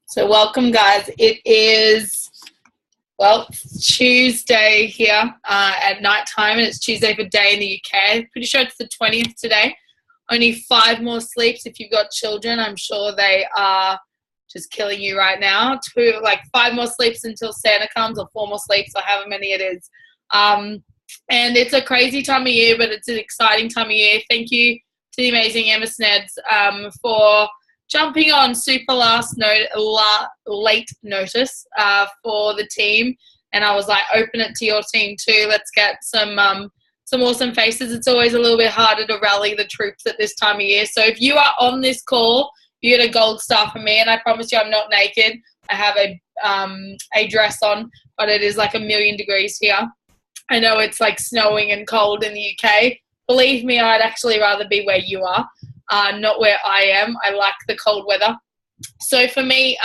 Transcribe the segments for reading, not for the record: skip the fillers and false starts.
So welcome, guys. It is, it's Tuesday here at night time, and it's Tuesday for day in the UK. Pretty sure it's the 20th today. Only 5 more sleeps. If you've got children, I'm sure they are just killing you right now. 5 more sleeps until Santa comes, or 4 more sleeps, or however many it is. And it's a crazy time of year, but it's an exciting time of year. Thank you to the amazing Emma Snedds for jumping on super late notice for the team. And I was like, open it to your team too. Let's get some awesome faces. It's always a little bit harder to rally the troops at this time of year. So if you are on this call, you get a gold star from me. And I promise you I'm not naked. I have a dress on, but it is like 1,000,000 degrees here. I know it's like snowing and cold in the UK. Believe me, I'd actually rather be where you are. Not where I am. I like the cold weather. So for me,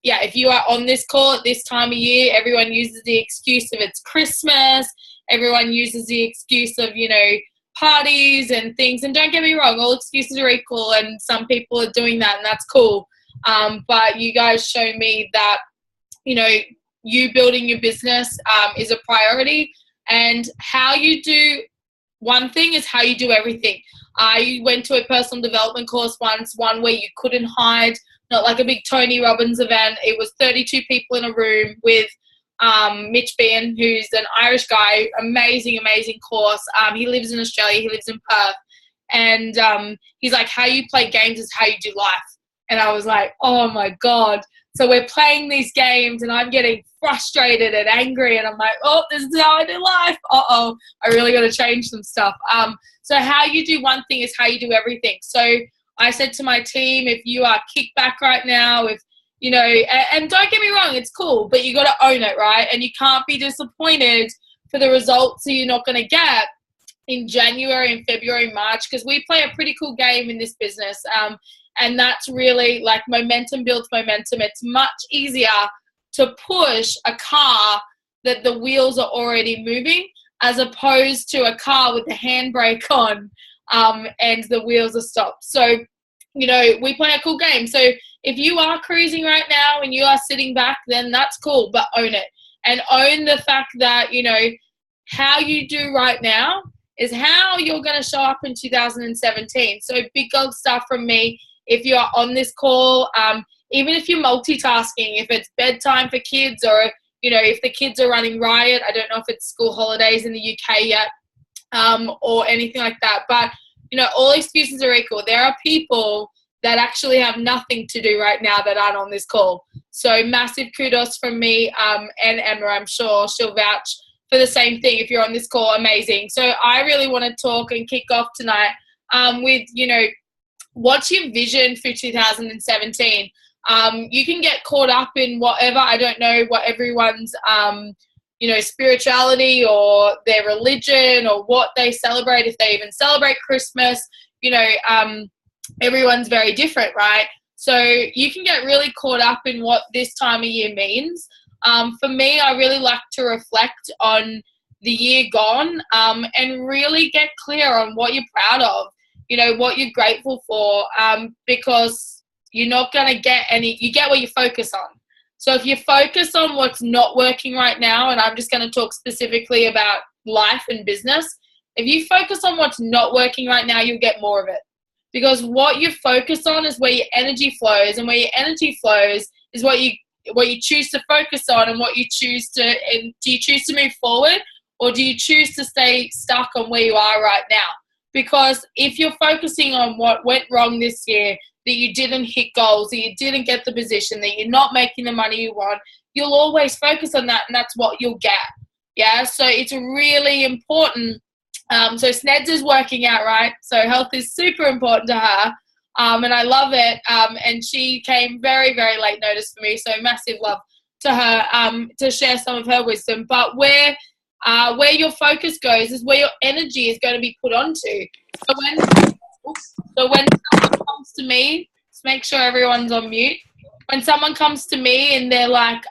if you are on this call at this time of year, everyone uses the excuse of it's Christmas. Everyone uses the excuse of, parties and things. And don't get me wrong, all excuses are equal, and some people are doing that, and that's cool. But you guys show me that, you building your business is a priority, and how you do one thing is how you do everything. I went to a personal development course once, one where you couldn't hide, not like a big Tony Robbins event. It was 32 people in a room with Mitch Bean, who's an Irish guy, amazing course. He lives in Australia, he lives in Perth. And he's like, how you play games is how you do life. And I was like, oh my God. So we're playing these games and I'm getting frustrated and angry, and I'm like, oh, this is how I do life. I really got to change some stuff. So how you do one thing is how you do everything. So I said to my team, if you are kicked back right now, and don't get me wrong, it's cool, but you got to own it, right? And you can't be disappointed for the results that you're not going to get in January and February, March, because we play a pretty cool game in this business. And that's really like momentum builds momentum. It's much easier to push a car that the wheels are already moving, as opposed to a car with the handbrake on and the wheels are stopped. So, we play a cool game. So if you are cruising right now and you are sitting back, then that's cool, but own it. And own the fact that, how you do right now is how you're going to show up in 2017. So big gold stuff from me. If you are on this call, even if you're multitasking, if it's bedtime for kids, or, if the kids are running riot, I don't know if it's school holidays in the UK yet, or anything like that. But, all excuses are equal. There are people that actually have nothing to do right now that aren't on this call. So massive kudos from me and Emma. I'm sure she'll vouch for the same thing. If you're on this call, amazing. So I really want to talk and kick off tonight with, what's your vision for 2017? You can get caught up in whatever. I don't know what everyone's, spirituality or their religion or what they celebrate, if they even celebrate Christmas. Everyone's very different, right? So you can get really caught up in what this time of year means. For me, I really like to reflect on the year gone and really get clear on what you're proud of, what you're grateful for, because you're not going to get you get what you focus on. So if you focus on what's not working right now, and I'm just going to talk specifically about life and business, if you focus on what's not working right now, you'll get more of it. Because what you focus on is where your energy flows, and where your energy flows is what you choose to focus on, and what you choose to, and do you choose to move forward, or do you choose to stay stuck on where you are right now? Because if you're focusing on what went wrong this year, that you didn't hit goals, that you didn't get the position, that you're not making the money you want, you'll always focus on that, and that's what you'll get. Yeah, so it's really important. So Snedds is working out, right? So health is super important to her, and I love it. And she came very, very late notice for me, so massive love to her to share some of her wisdom. But where your focus goes is where your energy is going to be put onto. So when someone comes to me, just make sure everyone's on mute. When someone comes to me and they're like,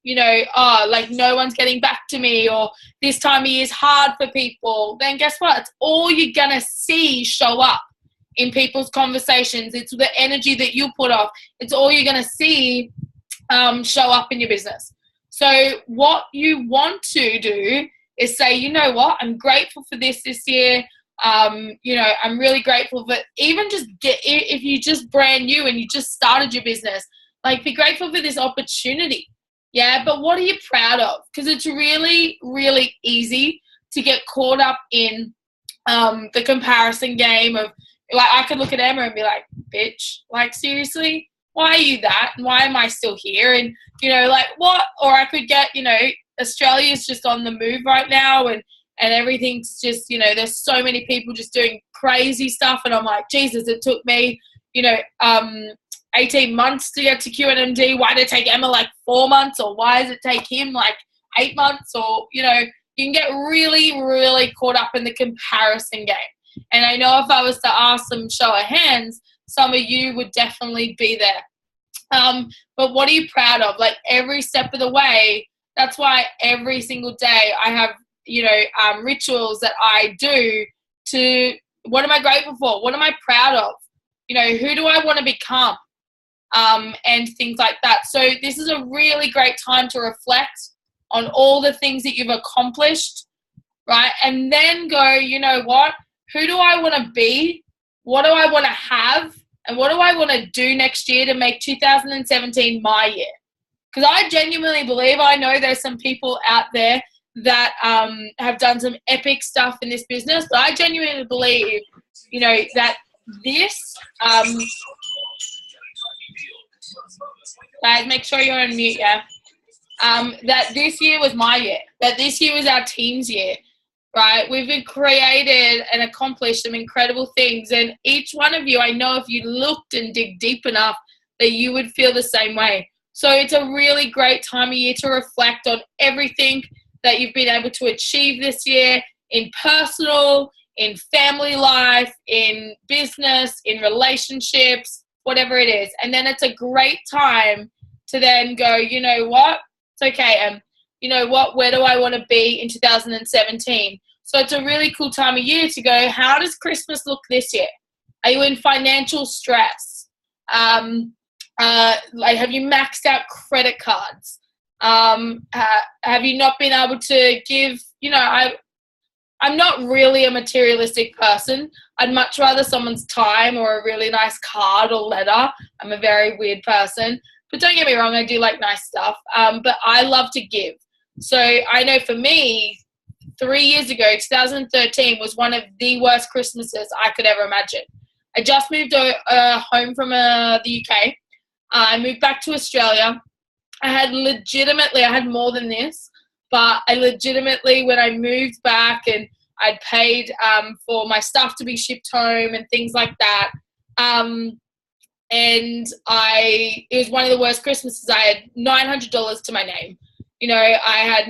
no one's getting back to me, or this time of year is hard for people, then guess what? It's all you're going to see show up. in people's conversations. It's the energy that you put off. It's all you're going to see show up in your business. So what you want to do is say, you know what, I'm grateful for this year. You know, I'm really grateful for even just if you just brand new and you just started your business, like be grateful for this opportunity. Yeah, but what are you proud of? Because it's really, really easy to get caught up in the comparison game of, like, I could look at Emma and be like, bitch, like, seriously, why are you that? And why am I still here? And, you know, like, what? Or I could get, you know, Australia's just on the move right now, and everything's just, you know, there's so many people just doing crazy stuff. And I'm like, Jesus, it took me, you know, 18 months to get to QNMD. Why did it take Emma like 4 months? Or why does it take him like 8 months? Or, you know, you can get really, really caught up in the comparison game. And I know if I was to ask some show of hands, some of you would definitely be there. But what are you proud of? Like every step of the way, that's why every single day I have, you know, rituals that I do to, what am I grateful for? What am I proud of? You know, who do I want to become? And things like that. So this is a really great time to reflect on all the things that you've accomplished, right? And then go, you know what? Who do I want to be? What do I want to have? And what do I want to do next year to make 2017 my year? Because I genuinely believe, I know there's some people out there that have done some epic stuff in this business, but I genuinely believe, you know, that this, guys, make sure you're on mute, yeah? That this year was my year, that this year was our team's year, right? We've been created and accomplished some incredible things, and each one of you, I know if you looked and dig deep enough, that you would feel the same way. So it's a really great time of year to reflect on everything that you've been able to achieve this year in personal, in family life, in business, in relationships, whatever it is. And then it's a great time to then go, you know what? It's okay. You know what? Where do I want to be in 2017? So it's a really cool time of year to go, how does Christmas look this year? Are you in financial stress? Like, have you maxed out credit cards? Have you not been able to give, you know, I'm not really a materialistic person. I'd much rather someone's time or a really nice card or letter. I'm a very weird person. But don't get me wrong, I do like nice stuff. But I love to give. So I know for me, 3 years ago, 2013 was one of the worst Christmases I could ever imagine. I just moved home from the UK. I moved back to Australia. I had more than this, but I legitimately, when I moved back and I'd paid for my stuff to be shipped home and things like that, and it was one of the worst Christmases. I had $900 to my name. You know, I had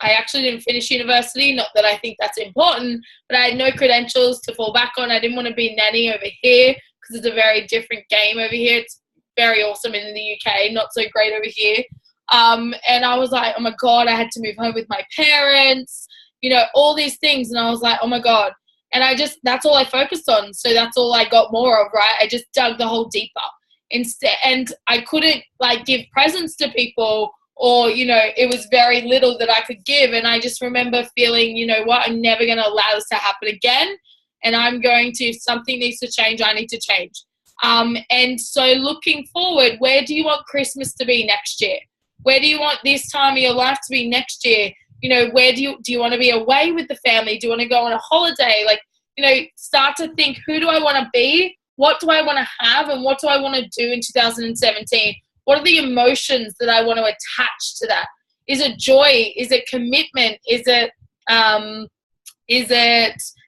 I actually didn't finish university, not that I think that's important, but I had no credentials to fall back on. I didn't want to be a nanny over here because it's a very different game over here. It's very awesome in the UK, not so great over here. And I was like, oh my God, I had to move home with my parents, you know, all these things. And I was like, oh my God. And that's all I focused on. So that's all I got more of, right? I just dug the hole deeper instead. And I couldn't like give presents to people, or, you know, it was very little that I could give. And I just remember feeling, you know what, I'm never going to allow this to happen again. And something needs to change. I need to change. And so looking forward, where do you want Christmas to be next year? Where do you want this time of your life to be next year? You know, where do you want to be away with the family? Do you want to go on a holiday? Like, you know, start to think, who do I want to be? What do I want to have? And what do I want to do in 2017? What are the emotions that I want to attach to that? Is it joy? Is it commitment? Is it,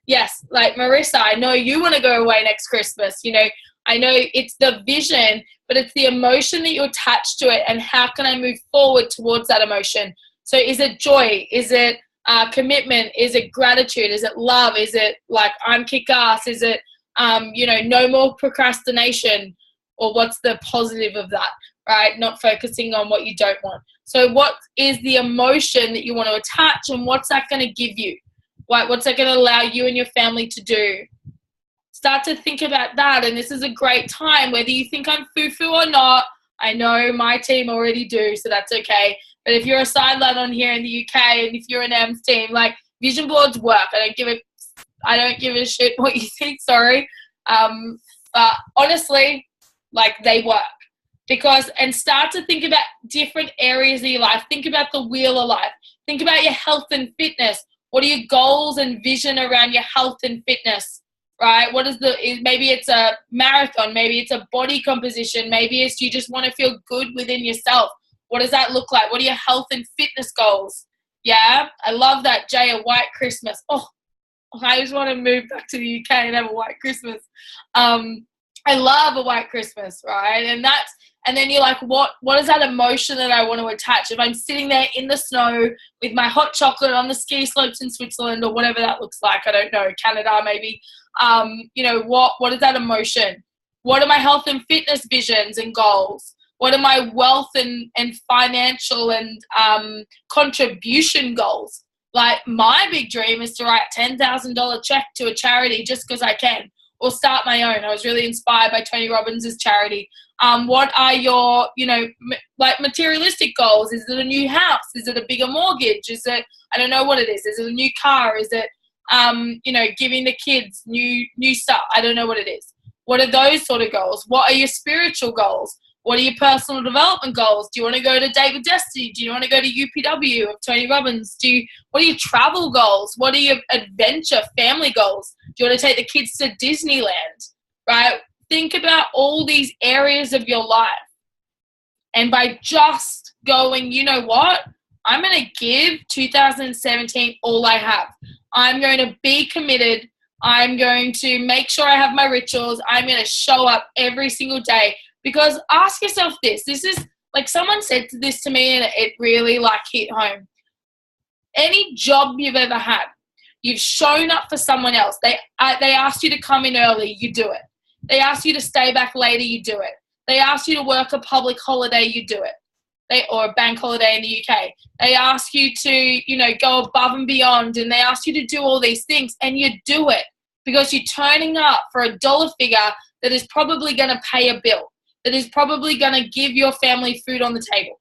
yes, like Marissa, I know you want to go away next Christmas. You know, I know it's the vision, but it's the emotion that you attach to it, and how can I move forward towards that emotion? So is it joy? Is it commitment? Is it gratitude? Is it love? Is it like, I'm kick-ass? Is it, you know, no more procrastination? Or what's the positive of that, right? Not focusing on what you don't want. So what is the emotion that you want to attach, and what's that going to give you? What's that going to allow you and your family to do? Start to think about that. And this is a great time, whether you think I'm foo-foo or not. I know my team already do, so that's okay. But if you're a sideline on here in the UK, and if you're an M's team, like, vision boards work. I don't give a shit what you think, sorry. But honestly, like, they work. And start to think about different areas of your life. Think about the wheel of life. Think about your health and fitness. What are your goals and vision around your health and fitness, right? Maybe it's a marathon. Maybe it's a body composition. Maybe it's you just want to feel good within yourself. What does that look like? What are your health and fitness goals? Yeah, I love that, Jay, a white Christmas. Oh, I just want to move back to the UK and have a white Christmas. I love a white Christmas, right? And then you're like, what is that emotion that I want to attach? If I'm sitting there in the snow with my hot chocolate on the ski slopes in Switzerland or whatever that looks like, I don't know, Canada maybe, what is that emotion? What are my health and fitness visions and goals? What are my wealth and financial and contribution goals? Like, my big dream is to write a $10,000 check to a charity just because I can, or start my own. I was really inspired by Tony Robbins' charity. What are your, materialistic goals? Is it a new house? Is it a bigger mortgage? Is it, I don't know what it is. Is it a new car? Is it, giving the kids new stuff? I don't know what it is. What are those sort of goals? What are your spiritual goals? What are your personal development goals? Do you want to go to David Destiny? Do you want to go to UPW of Tony Robbins? What are your travel goals? What are your adventure family goals? Do you want to take the kids to Disneyland? Right? Think about all these areas of your life. And by just going, you know what? I'm going to give 2017 all I have. I'm going to be committed. I'm going to make sure I have my rituals. I'm going to show up every single day. Because ask yourself this. This is, like, someone said this to me and it really, hit home. Any job you've ever had, you've shown up for someone else. They asked you to come in early, you do it. They asked you to stay back later, you do it. They asked you to work a public holiday, you do it. Or a bank holiday in the UK. They ask you to, go above and beyond, and they ask you to do all these things, and you do it because you're turning up for a dollar figure that is probably going to pay a bill, that is probably going to give your family food on the table.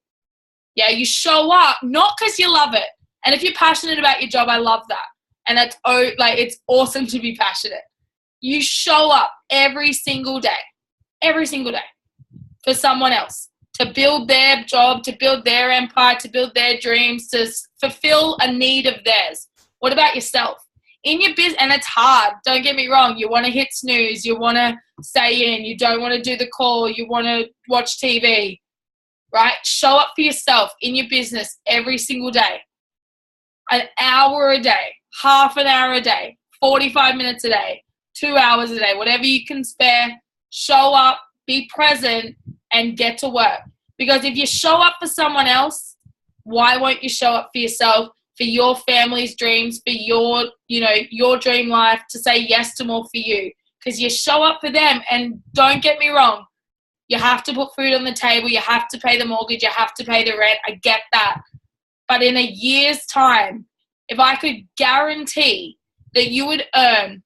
Yeah, you show up not because you love it. And if you're passionate about your job, I love that. And it's awesome to be passionate. You show up every single day for someone else, to build their job, to build their empire, to build their dreams, to fulfill a need of theirs. What about yourself? In your business, and it's hard, don't get me wrong, you want to hit snooze, you want to stay in, you don't want to do the call, you want to watch TV, right? Show up for yourself in your business every single day. An hour a day, half an hour a day, 45 minutes a day, 2 hours a day, whatever you can spare. Show up, be present, and get to work. Because if you show up for someone else, why won't you show up for yourself, for your family's dreams, for your dream life, to say yes to more for you? Because you show up for them, and don't get me wrong, you have to put food on the table, you have to pay the mortgage, you have to pay the rent, I get that. But in a year's time, if I could guarantee that you would earn,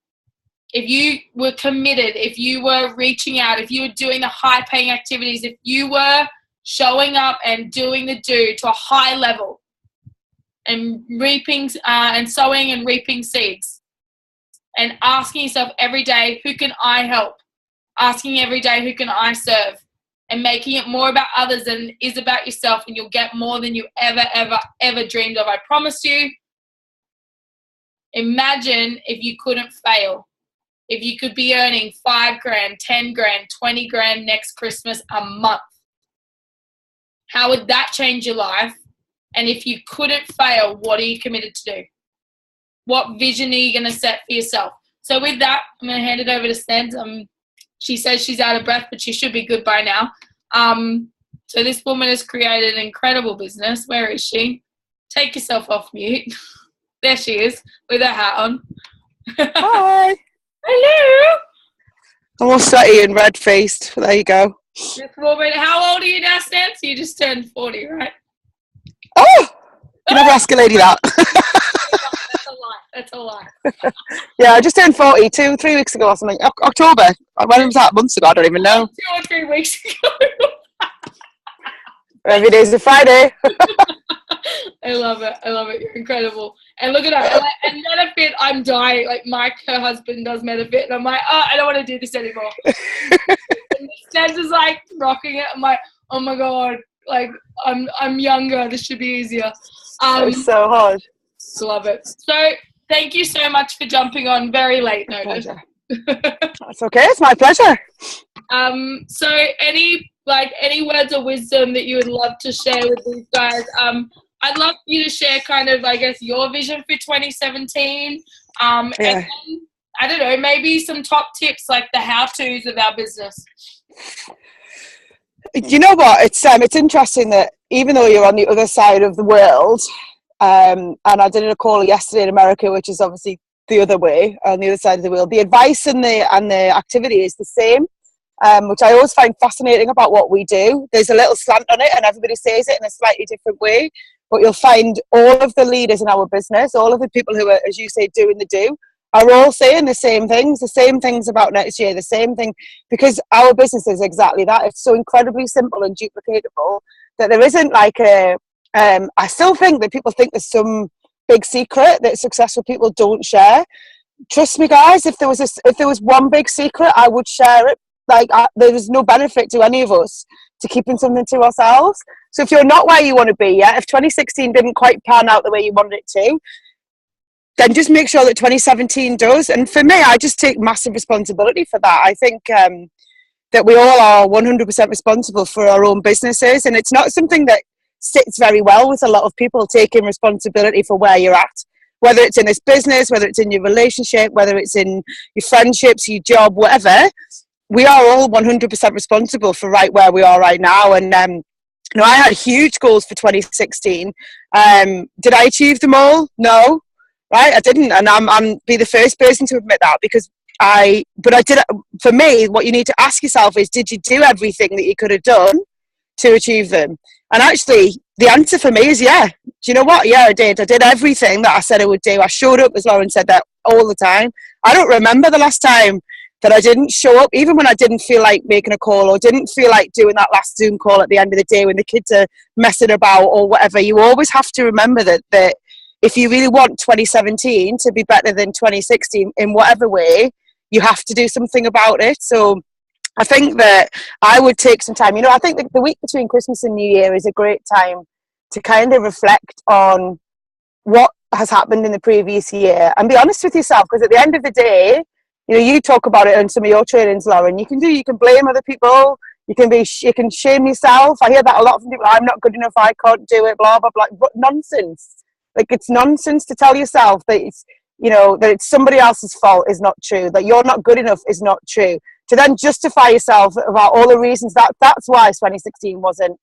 if you were committed, if you were reaching out, if you were doing the high-paying activities, if you were showing up and doing the do to a high level and reaping and sowing and reaping seeds and asking yourself every day, who can I help? Asking every day, who can I serve? And making it more about others than it is about yourself, and you'll get more than you ever dreamed of. I promise you. Imagine if you couldn't fail. If you could be earning $5,000, $10,000, $20,000 next Christmas a month. How would that change your life? And if you couldn't fail, what are you committed to do? What vision are you going to set for yourself? So with that, I'm going to hand it over to Snedds. She says she's out of breath, but she should be good by now. So this woman has created an incredible business. Where is she? Take yourself off mute. There she is, with her hat on. Hi. Hello. I'm all sweaty and red-faced. There you go. This woman, how old are you now, Snedds? You just turned 40, right? Oh! You never ask a lady that. That's a lie. That's a lie. Yeah, I just turned 40 3 weeks ago or something. October. When was that? Months ago? I don't even know. 2 or 3 weeks ago. Every day's a Friday. I love it. I love it. You're incredible. And look at that. And Metafit, I'm dying. Like Mike, her husband, does Metafit, and I'm like, oh, I don't want to do this anymore. And Snedds is like rocking it. I'm like, oh my god, like I'm younger. This should be easier. It's so hard. Love it. So thank you so much for jumping on very late notice. That's okay. It's my pleasure. So any words of wisdom that you would love to share with these guys? I'd love you to share kind of, I guess, your vision for 2017. And then, I don't know, maybe some top tips like the how-tos of our business. You know what? It's interesting that even though you're on the other side of the world, and I did a call yesterday in America, which is obviously the other way, on the other side of the world, the advice and the activity is the same. Which I always find fascinating about what we do. There's a little slant on it and everybody says it in a slightly different way, but you'll find all of the leaders in our business, all of the people who are, as you say, doing the do, are all saying the same things about next year, the same thing, because our business is exactly that. It's so incredibly simple and duplicatable that there isn't like I still think that people think there's some big secret that successful people don't share. Trust me, guys, if there was one big secret, I would share it. Like there's no benefit to any of us to keeping something to ourselves. So if you're not where you want to be yet, if 2016 didn't quite pan out the way you wanted it to, then just make sure that 2017 does. And for me, I just take massive responsibility for that. I think that we all are 100% responsible for our own businesses, and it's not something that sits very well with a lot of people, taking responsibility for where you're at, whether it's in this business, whether it's in your relationship, whether it's in your friendships, your job, whatever. We are all 100% responsible for right where we are right now. And I had huge goals for 2016. Did I achieve them all? No, right? I didn't, and I'm be the first person to admit that, because I did. For me, what you need to ask yourself is, did you do everything that you could have done to achieve them? And actually, the answer for me is yeah. Do you know what? Yeah, I did. I did everything that I said I would do. I showed up, as Lauren said, that all the time. I don't remember the last time that I didn't show up, even when I didn't feel like making a call or didn't feel like doing that last Zoom call at the end of the day when the kids are messing about or whatever. You always have to remember that if you really want 2017 to be better than 2016 in whatever way, you have to do something about it. So I think that I would take some time. I think that the week between Christmas and New Year is a great time to kind of reflect on what has happened in the previous year and be honest with yourself, because at the end of the day, you talk about it in some of your trainings, Lauren. You can blame other people. You can shame yourself. I hear that a lot from people. I'm not good enough. I can't do it. Blah blah blah. But nonsense. Like, it's nonsense to tell yourself that that it's somebody else's fault is not true. That you're not good enough is not true. To then justify yourself about all the reasons that's why 2016 wasn't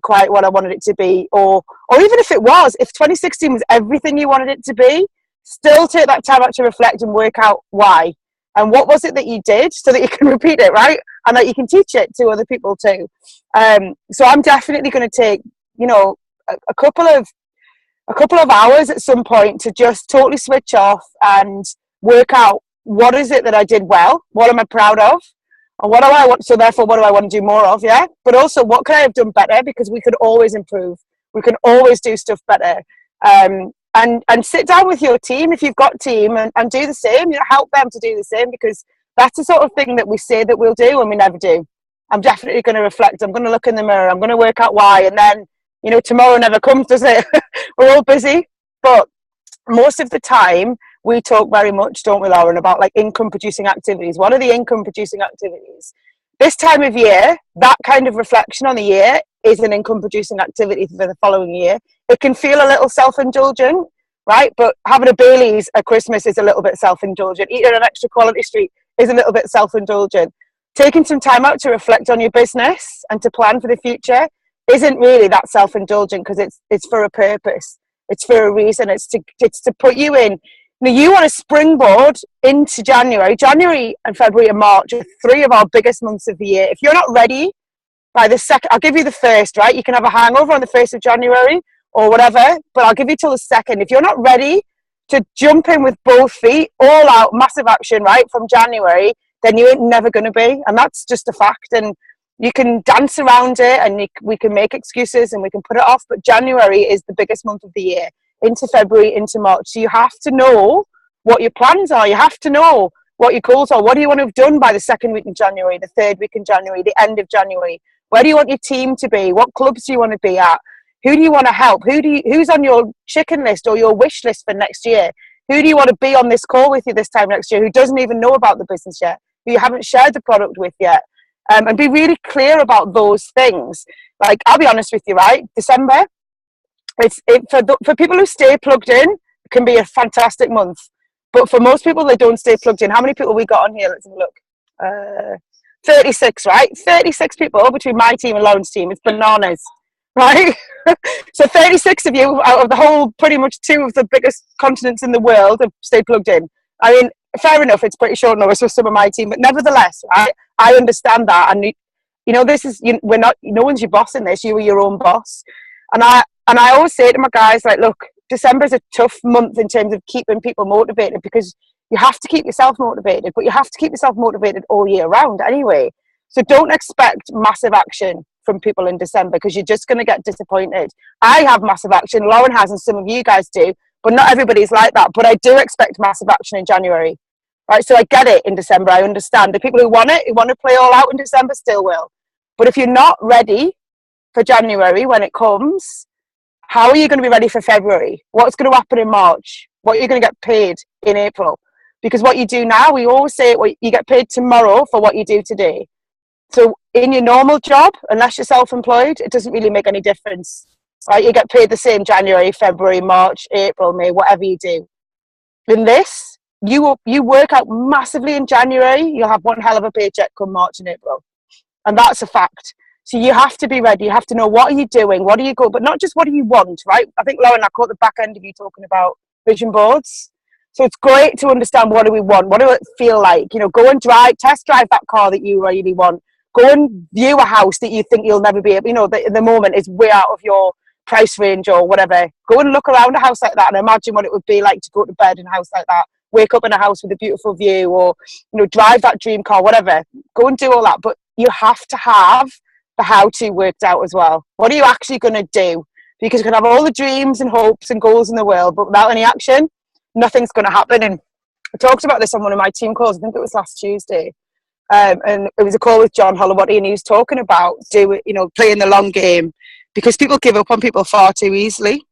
quite what I wanted it to be, or even if it was, if 2016 was everything you wanted it to be, still take that time out to reflect and work out why. And what was it that you did so that you can repeat it, right? And that you can teach it to other people too. So I'm definitely going to take, a couple of hours at some point to just totally switch off and work out what is it that I did well, what am I proud of, and what do I want? So therefore, what do I want to do more of? Yeah, but also what could I have done better? Because we could always improve. We can always do stuff better. And sit down with your team if you've got team and do the same. Help them to do the same, because that's the sort of thing that we say that we'll do and we never do. I'm definitely going to reflect. I'm going to look in the mirror. I'm going to work out why. And then, tomorrow never comes, does it? We're all busy. But most of the time, we talk very much, don't we, Lauren, about like income producing activities. What are the income producing activities? This time of year, that kind of reflection on the year is an income producing activity for the following year. It can feel a little self-indulgent, right? But having a Baileys at Christmas is a little bit self-indulgent. Eating an extra quality street is a little bit self-indulgent. Taking some time out to reflect on your business and to plan for the future isn't really that self-indulgent, because it's for a purpose. It's for a reason. It's to put you in. You want to springboard into January. January and February and March are 3 of our biggest months of the year. If you're not ready by the second, I'll give you the first, right? You can have a hangover on the 1st of January or whatever, but I'll give you till the 2nd. If you're not ready to jump in with both feet, all out, massive action, right, from January, then you ain't never going to be. And that's just a fact. And you can dance around it, and we can make excuses and we can put it off. But January is the biggest month of the year, into February, into March. So you have to know what your plans are. You have to know what your goals are. What do you want to have done by the second week in January, the third week in January, the end of January? Where do you want your team to be? What clubs do you want to be at? Who do you want to help? Who's on your chicken list or your wish list for next year? Who do you want to be on this call with you this time next year who doesn't even know about the business yet, who you haven't shared the product with yet? And be really clear about those things. Like, I'll be honest with you, right? December, for people who stay plugged in, it can be a fantastic month. But for most people, they don't stay plugged in. How many people we got on here? Let's have a look. 36, right? 36 people between my team and Lauren's team. It's bananas, right? So 36 of you out of the whole, pretty much 2 of the biggest continents in the world have stayed plugged in. I mean, fair enough, it's pretty short notice for some of my team, but nevertheless, right, I understand that. And, you know, this is, we're not, no one's your boss in this, you are your own boss. And I always say to my guys, like, look, December is a tough month in terms of keeping people motivated, because you have to keep yourself motivated, but you have to keep yourself motivated all year round anyway. So don't expect massive action from people in December, because you're just going to get disappointed. I have massive action, Lauren has, and some of you guys do, but not everybody's like that. But I do expect massive action in January, right? So I get it in December. I understand. The people who want it, who want to play all out in December, still will. But if you're not ready for January when it comes, how are you going to be ready for February? What's going to happen in March? What are you going to get paid in April? Because what you do now, we always say you get paid tomorrow for what you do today. So in your normal job, unless you're self-employed, it doesn't really make any difference, right? You get paid the same January, February, March, April, May, whatever you do. In this, you work out massively in January, you'll have one hell of a paycheck come March and April. And that's a fact. So you have to be ready. You have to know, what are you doing? What do you go? But not just what do you want, right? I think, Lauren, I caught the back end of you talking about vision boards. So it's great to understand, what do we want? What do it feel like? You know, go and test drive that car that you really want. Go and view a house that you think you'll never be able, you know, that in the moment is way out of your price range or whatever. Go and look around a house like that and imagine what it would be like to go to bed in a house like that. Wake up in a house with a beautiful view, or, you know, drive that dream car, whatever. Go and do all that. But you have to have the how-to worked out as well. What are you actually going to do? Because you can have all the dreams and hopes and goals in the world, but without any action, nothing's going to happen. And I talked about this on one of my team calls, I think it was last Tuesday. And it was a call with John Holloway, and he was talking about playing the long game, because people give up on people far too easily.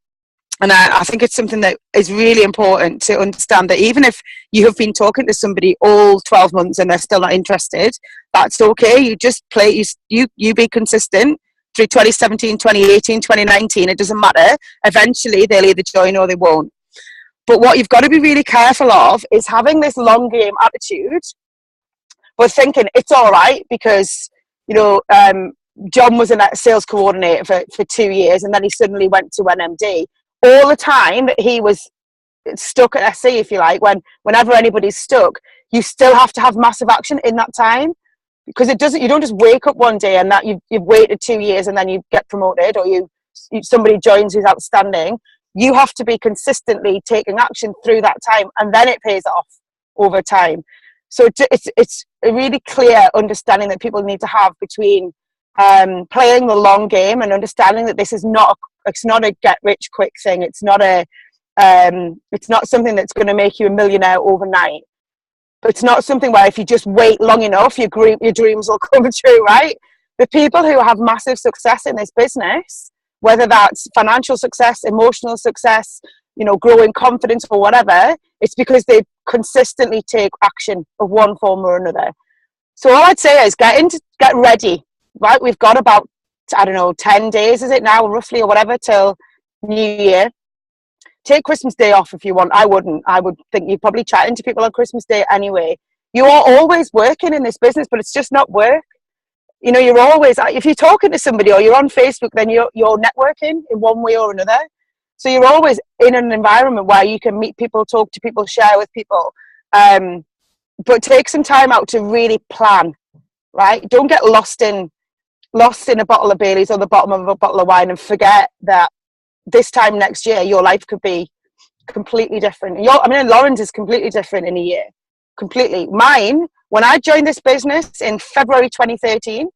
And I think it's something that is really important to understand, that even if you have been talking to somebody all 12 months and they're still not interested, that's okay. You just play, you be consistent through 2017, 2018, 2019. It doesn't matter. Eventually they'll either join or they won't. But what you've got to be really careful of is having this long game attitude, but thinking it's all right because, John was a sales coordinator for 2 years, and then he suddenly went to NMD. All the time that he was stuck at SC, if you like, whenever anybody's stuck, you still have to have massive action in that time, because you don't just wake up one day and that you've waited 2 years and then you get promoted, or somebody joins who's outstanding. You have to be consistently taking action through that time, and then it pays off over time. So it's a really clear understanding that people need to have between playing the long game and understanding that this is not a get rich quick thing. It's not something that's going to make you a millionaire overnight. But it's not something where if you just wait long enough, your dreams will come true, right? The people who have massive success in this business, whether that's financial success, emotional success, growing confidence or whatever, it's because they consistently take action of one form or another. So all I'd say is get ready, right? We've got about, 10 days, is it now, roughly, or whatever, till New Year. Take Christmas Day off if you want. I wouldn't. I would think you're probably chatting to people on Christmas Day anyway. You are always working in this business, but it's just not work. You're always, if you're talking to somebody or you're on Facebook, then you're networking in one way or another. So you're always in an environment where you can meet people, talk to people, share with people. But take some time out to really plan, right? Don't get lost in a bottle of Baileys or the bottom of a bottle of wine and forget that this time next year your life could be completely different. Lauren's is completely different in a year. Completely. Mine, when I joined this business in February 2013,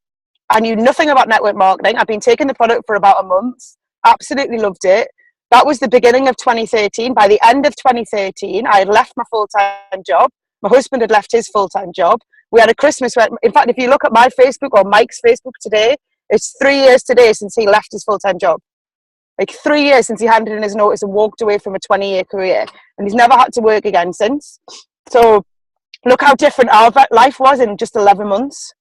I knew nothing about network marketing. I've been taking the product for about a month. Absolutely loved it. That was the beginning of 2013. By the end of 2013, I had left my full-time job. My husband had left his full-time job. We had a Christmas where, in fact, if you look at my Facebook or Mike's Facebook today, it's 3 years today since he left his full-time job. Like 3 years since he handed in his notice and walked away from a 20-year career. And he's never had to work again since. So look how different our life was in just 11 months.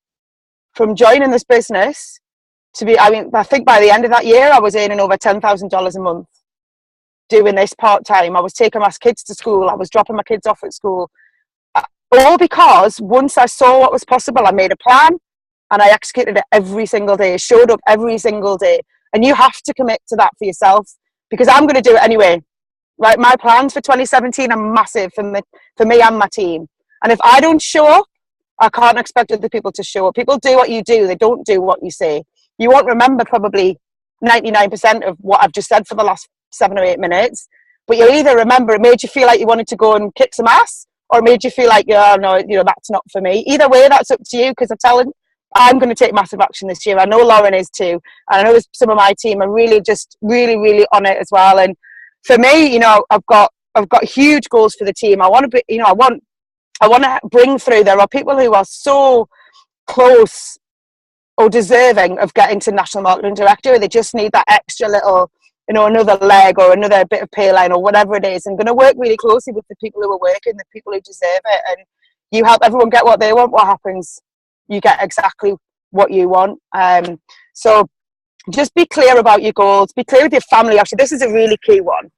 From joining this business to be, I think by the end of that year, I was earning over $10,000 a month doing this part-time. I was taking my kids to school. I was dropping my kids off at school. All because once I saw what was possible, I made a plan and I executed it every single day, showed up every single day. And you have to commit to that for yourself, because I'm going to do it anyway. Right? My plans for 2017 are massive for me and my team. And if I don't show up, I can't expect other people to show up. People do what you do. They don't do what you say. You won't remember probably 99% of what I've just said for the last 7 or 8 minutes, but you'll either remember it made you feel like you wanted to go and kick some ass, or it made you feel like, oh, no, that's not for me. Either way, that's up to you, because I'm going to take massive action this year. I know Lauren is too. And I know some of my team are really on it as well. And for me, I've got huge goals for the team. I want to be, I want to bring through. There are people who are so close or deserving of getting to national marketing director. They just need that extra little, another leg or another bit of pay line or whatever it is. I'm going to work really closely with the people who are working, the people who deserve it. And you help everyone get what they want. What happens? You get exactly what you want. So just be clear about your goals. Be clear with your family. Actually, this is a really key one.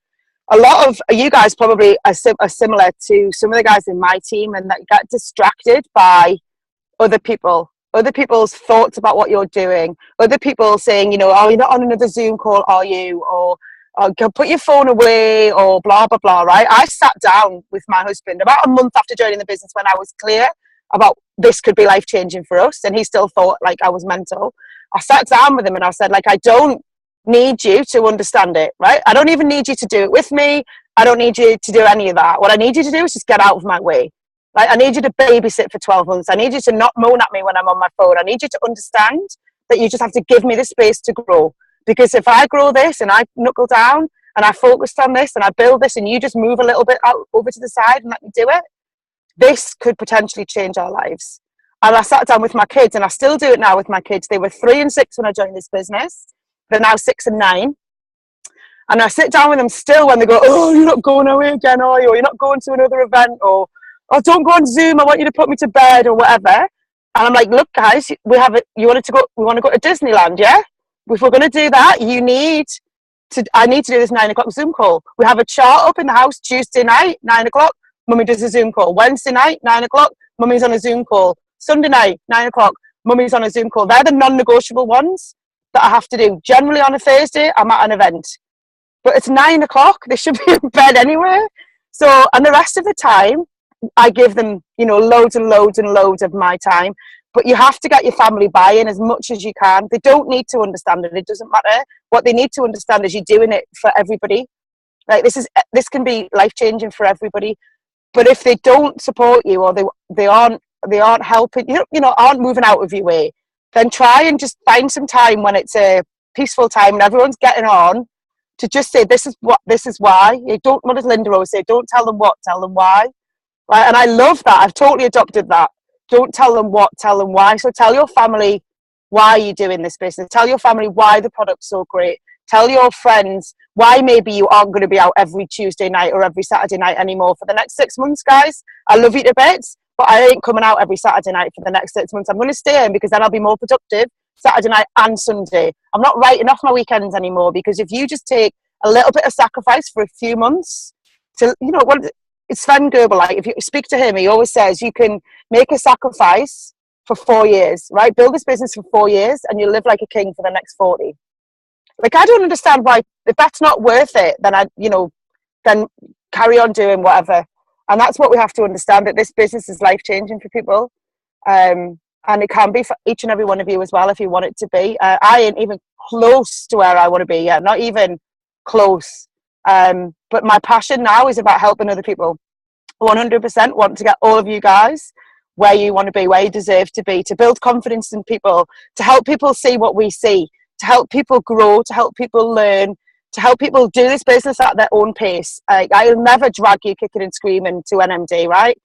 A lot of you guys probably are similar to some of the guys in my team, and that get distracted by other people's thoughts about what you're doing, other people saying, oh, you're not on another Zoom call, are you? Or put your phone away, or blah, blah, blah, right? I sat down with my husband about a month after joining the business when I was clear about this could be life-changing for us, and he still thought like I was mental. I sat down with him and I said, I don't need you to understand it, right? I don't even need you to do it with me. I don't need you to do any of that. What I need you to do is just get out of my way. Right? I need you to babysit for 12 months. I need you to not moan at me when I'm on my phone. I need you to understand that you just have to give me the space to grow. Because if I grow this and I knuckle down and I focus on this and I build this and you just move a little bit out over to the side and let me do it, this could potentially change our lives. And I sat down with my kids, and I still do it now with my kids. They were 3 and 6 when I joined this business. They're now 6 and 9. And I sit down with them still when they go, oh, you're not going away again, are you? Or you're not going to another event, or oh, don't go on Zoom, I want you to put me to bed, or whatever. And I'm like, look, guys, we want to go to Disneyland, yeah? If we're going to do that, I need to do this 9 o'clock Zoom call. We have a chart up in the house Tuesday night, 9 o'clock, Mummy does a Zoom call. Wednesday night, 9 o'clock, Mummy's on a Zoom call. Sunday night, 9 o'clock, Mummy's on a Zoom call. They're the non-negotiable ones that I have to do. Generally on a Thursday, I'm at an event. But it's 9 o'clock, they should be in bed anyway. So, and the rest of the time, I give them, loads and loads and loads of my time. But you have to get your family buy-in as much as you can. They don't need to understand it. It doesn't matter. What they need to understand is you're doing it for everybody. Like this can be life-changing for everybody. But if they don't support you, or they aren't helping, aren't moving out of your way, then try and just find some time when it's a peaceful time and everyone's getting on to just say, this is why. You don't, what does Linda always say? Don't tell them what, tell them why. Right? And I love that. I've totally adopted that. Don't tell them what, tell them why. So tell your family why you're doing this business. Tell your family why the product's so great. Tell your friends why maybe you aren't going to be out every Tuesday night or every Saturday night anymore for the next 6 months, guys. I love you to bits, but I ain't coming out every Saturday night for the next 6 months. I'm going to stay in because then I'll be more productive Saturday night and Sunday. I'm not writing off my weekends anymore, because if you just take a little bit of sacrifice for a few months to, it's Sven Gerber, like if you speak to him, he always says you can make a sacrifice for 4 years, right? Build this business for 4 years and you live like a king for the next 40. Like, I don't understand why, if that's not worth it, then then carry on doing whatever. And that's what we have to understand, that this business is life-changing for people. And it can be for each and every one of you as well, if you want it to be. I ain't even close to where I want to be yet, not even close. But my passion now is about helping other people. 100% want to get all of you guys where you want to be, where you deserve to be, to build confidence in people, to help people see what we see, to help people grow, to help people learn, to help people do this business at their own pace. I'll never drag you kicking and screaming to NMD, right?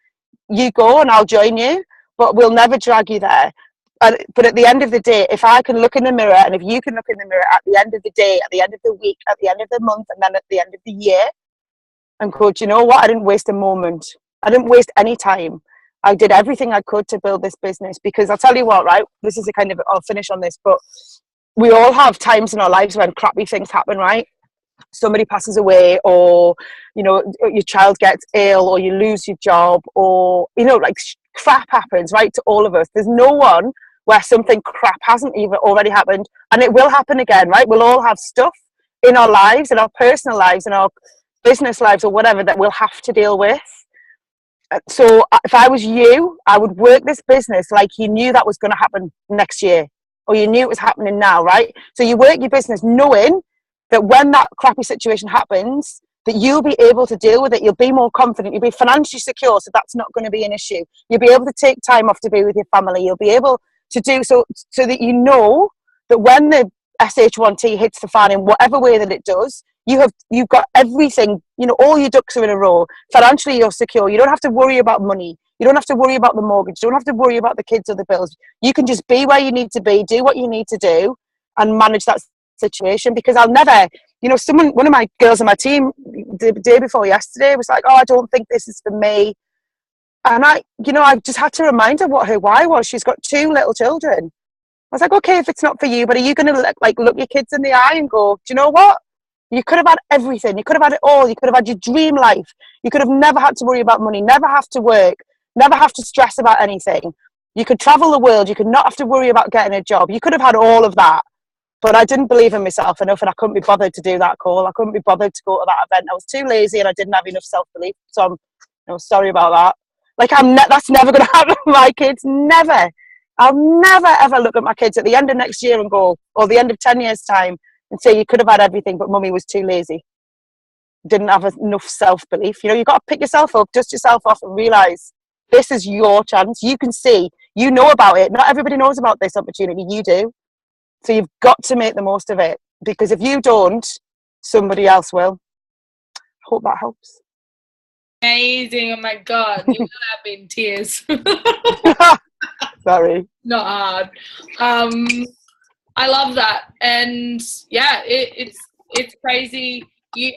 You go and I'll join you, but we'll never drag you there. But at the end of the day, if I can look in the mirror, and if you can look in the mirror at the end of the day, at the end of the week, at the end of the month, and then at the end of the year, and go, do you know what? I didn't waste a moment. I didn't waste any time. I did everything I could to build this business, because I'll tell you what, right? This is a kind of, I'll finish on this, but we all have times in our lives when crappy things happen, right? Somebody passes away, or, you know, your child gets ill, or you lose your job, or, you know, like crap happens, right? To all of us. There's no one where something crap hasn't even already happened, and it will happen again, right? We'll all have stuff in our lives, in our personal lives, in our business lives, or whatever, that we'll have to deal with. So if I was you, I would work this business like you knew that was going to happen next year, or you knew it was happening now, right? So you work your business knowing that when that crappy situation happens, that you'll be able to deal with it. You'll be more confident. You'll be financially secure, so that's not going to be an issue. You'll be able to take time off to be with your family. You'll be able to do so that you know that when the SH1T hits the fan in whatever way that it does, you've got everything, you know, all your ducks are in a row. Financially, you're secure. You don't have to worry about money. You don't have to worry about the mortgage. You don't have to worry about the kids or the bills. You can just be where you need to be, do what you need to do, and manage that situation. Because I'll never, you know, one of my girls on my team the day before yesterday was like, oh, I don't think this is for me. And I just had to remind her what her why was. She's got 2 little children. I was like, okay, if it's not for you, but are you going to like look your kids in the eye and go, do you know what? You could have had everything. You could have had it all. You could have had your dream life. You could have never had to worry about money, never have to work, never have to stress about anything. You could travel the world. You could not have to worry about getting a job. You could have had all of that. But I didn't believe in myself enough, and I couldn't be bothered to do that call. I couldn't be bothered to go to that event. I was too lazy, and I didn't have enough self-belief. So I'm sorry about that. Like, that's never going to happen with my kids. Never. I'll never, ever look at my kids at the end of next year and go, or the end of 10 years' time, and say, you could have had everything, but mummy was too lazy. Didn't have enough self-belief. You know, you've got to pick yourself up, dust yourself off, and realise this is your chance. You can see, you know about it. Not everybody knows about this opportunity. You do. So you've got to make the most of it, because if you don't, somebody else will. Hope that helps. Amazing. Oh my God. You're going to have me in tears. Sorry. Not hard. I love that. And yeah, it's crazy.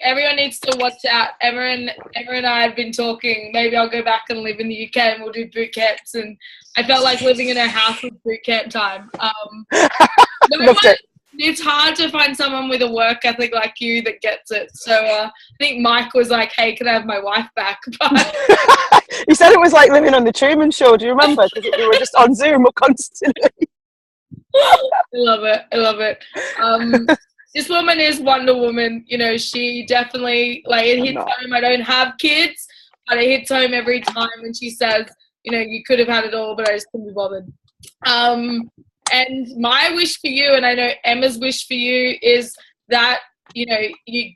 Everyone needs to watch out. Emma and I have been talking. Maybe I'll go back and live in the UK and we'll do boot camps. And I felt like living in a house with boot camp time. It's hard to find someone with a work ethic like you that gets it. So I think Mike was like, hey, can I have my wife back? But he said it was like living on the Truman Show. Do you remember? Because we were just on Zoom constantly. I love it. This woman is Wonder Woman. You know, she definitely, like, it hits home. I don't have kids, but it hits home every time when she says, you know, you could have had it all, but I just couldn't be bothered. And my wish for you, and I know Emma's wish for you, is that, you know, you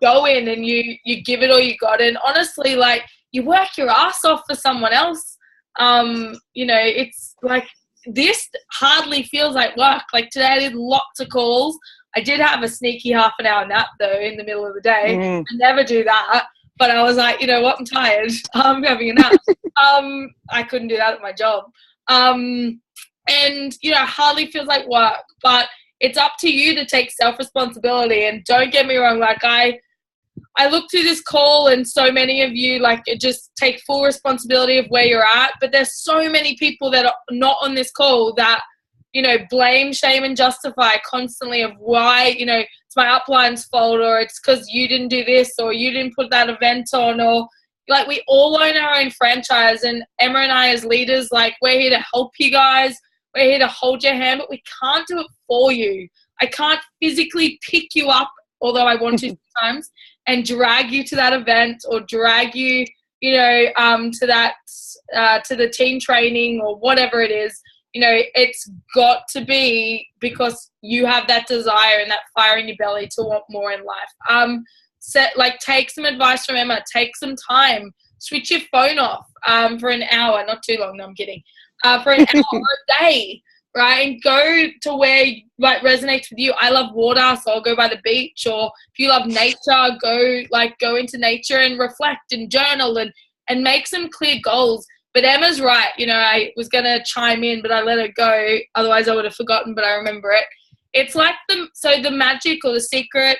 go in and you give it all you got. And honestly, like, you work your ass off for someone else. You know, it's like, this hardly feels like work. Like, today I did lots of calls. I did have a sneaky half an hour nap, though, in the middle of the day. I never do that. But I was like, you know what, I'm tired. I'm having a nap. I couldn't do that at my job. And, you know, hardly feels like work, but it's up to you to take self-responsibility. And don't get me wrong, like, I look through this call and so many of you, like, just take full responsibility of where you're at. But there's so many people that are not on this call that, you know, blame, shame, and justify constantly of why, you know, it's my upline's fault, or it's because you didn't do this, or you didn't put that event on, or, like, we all own our own franchise. And Emma and I as leaders, like, we're here to help you guys. We're here to hold your hand, but we can't do it for you. I can't physically pick you up, although I want to sometimes, and drag you to that event, or drag you, you know, to the team training or whatever it is. You know, it's got to be because you have that desire and that fire in your belly to want more in life. take some advice from Emma, take some time, switch your phone off for an hour, not too long, no, I'm kidding, for an hour a day, right? And go to where resonates with you. I love water, so I'll go by the beach, or if you love nature, go into nature and reflect and journal and make some clear goals. But Emma's right. I was going to chime in, but I let her go. Otherwise, I would have forgotten, but I remember it. It's like the magic or the secret.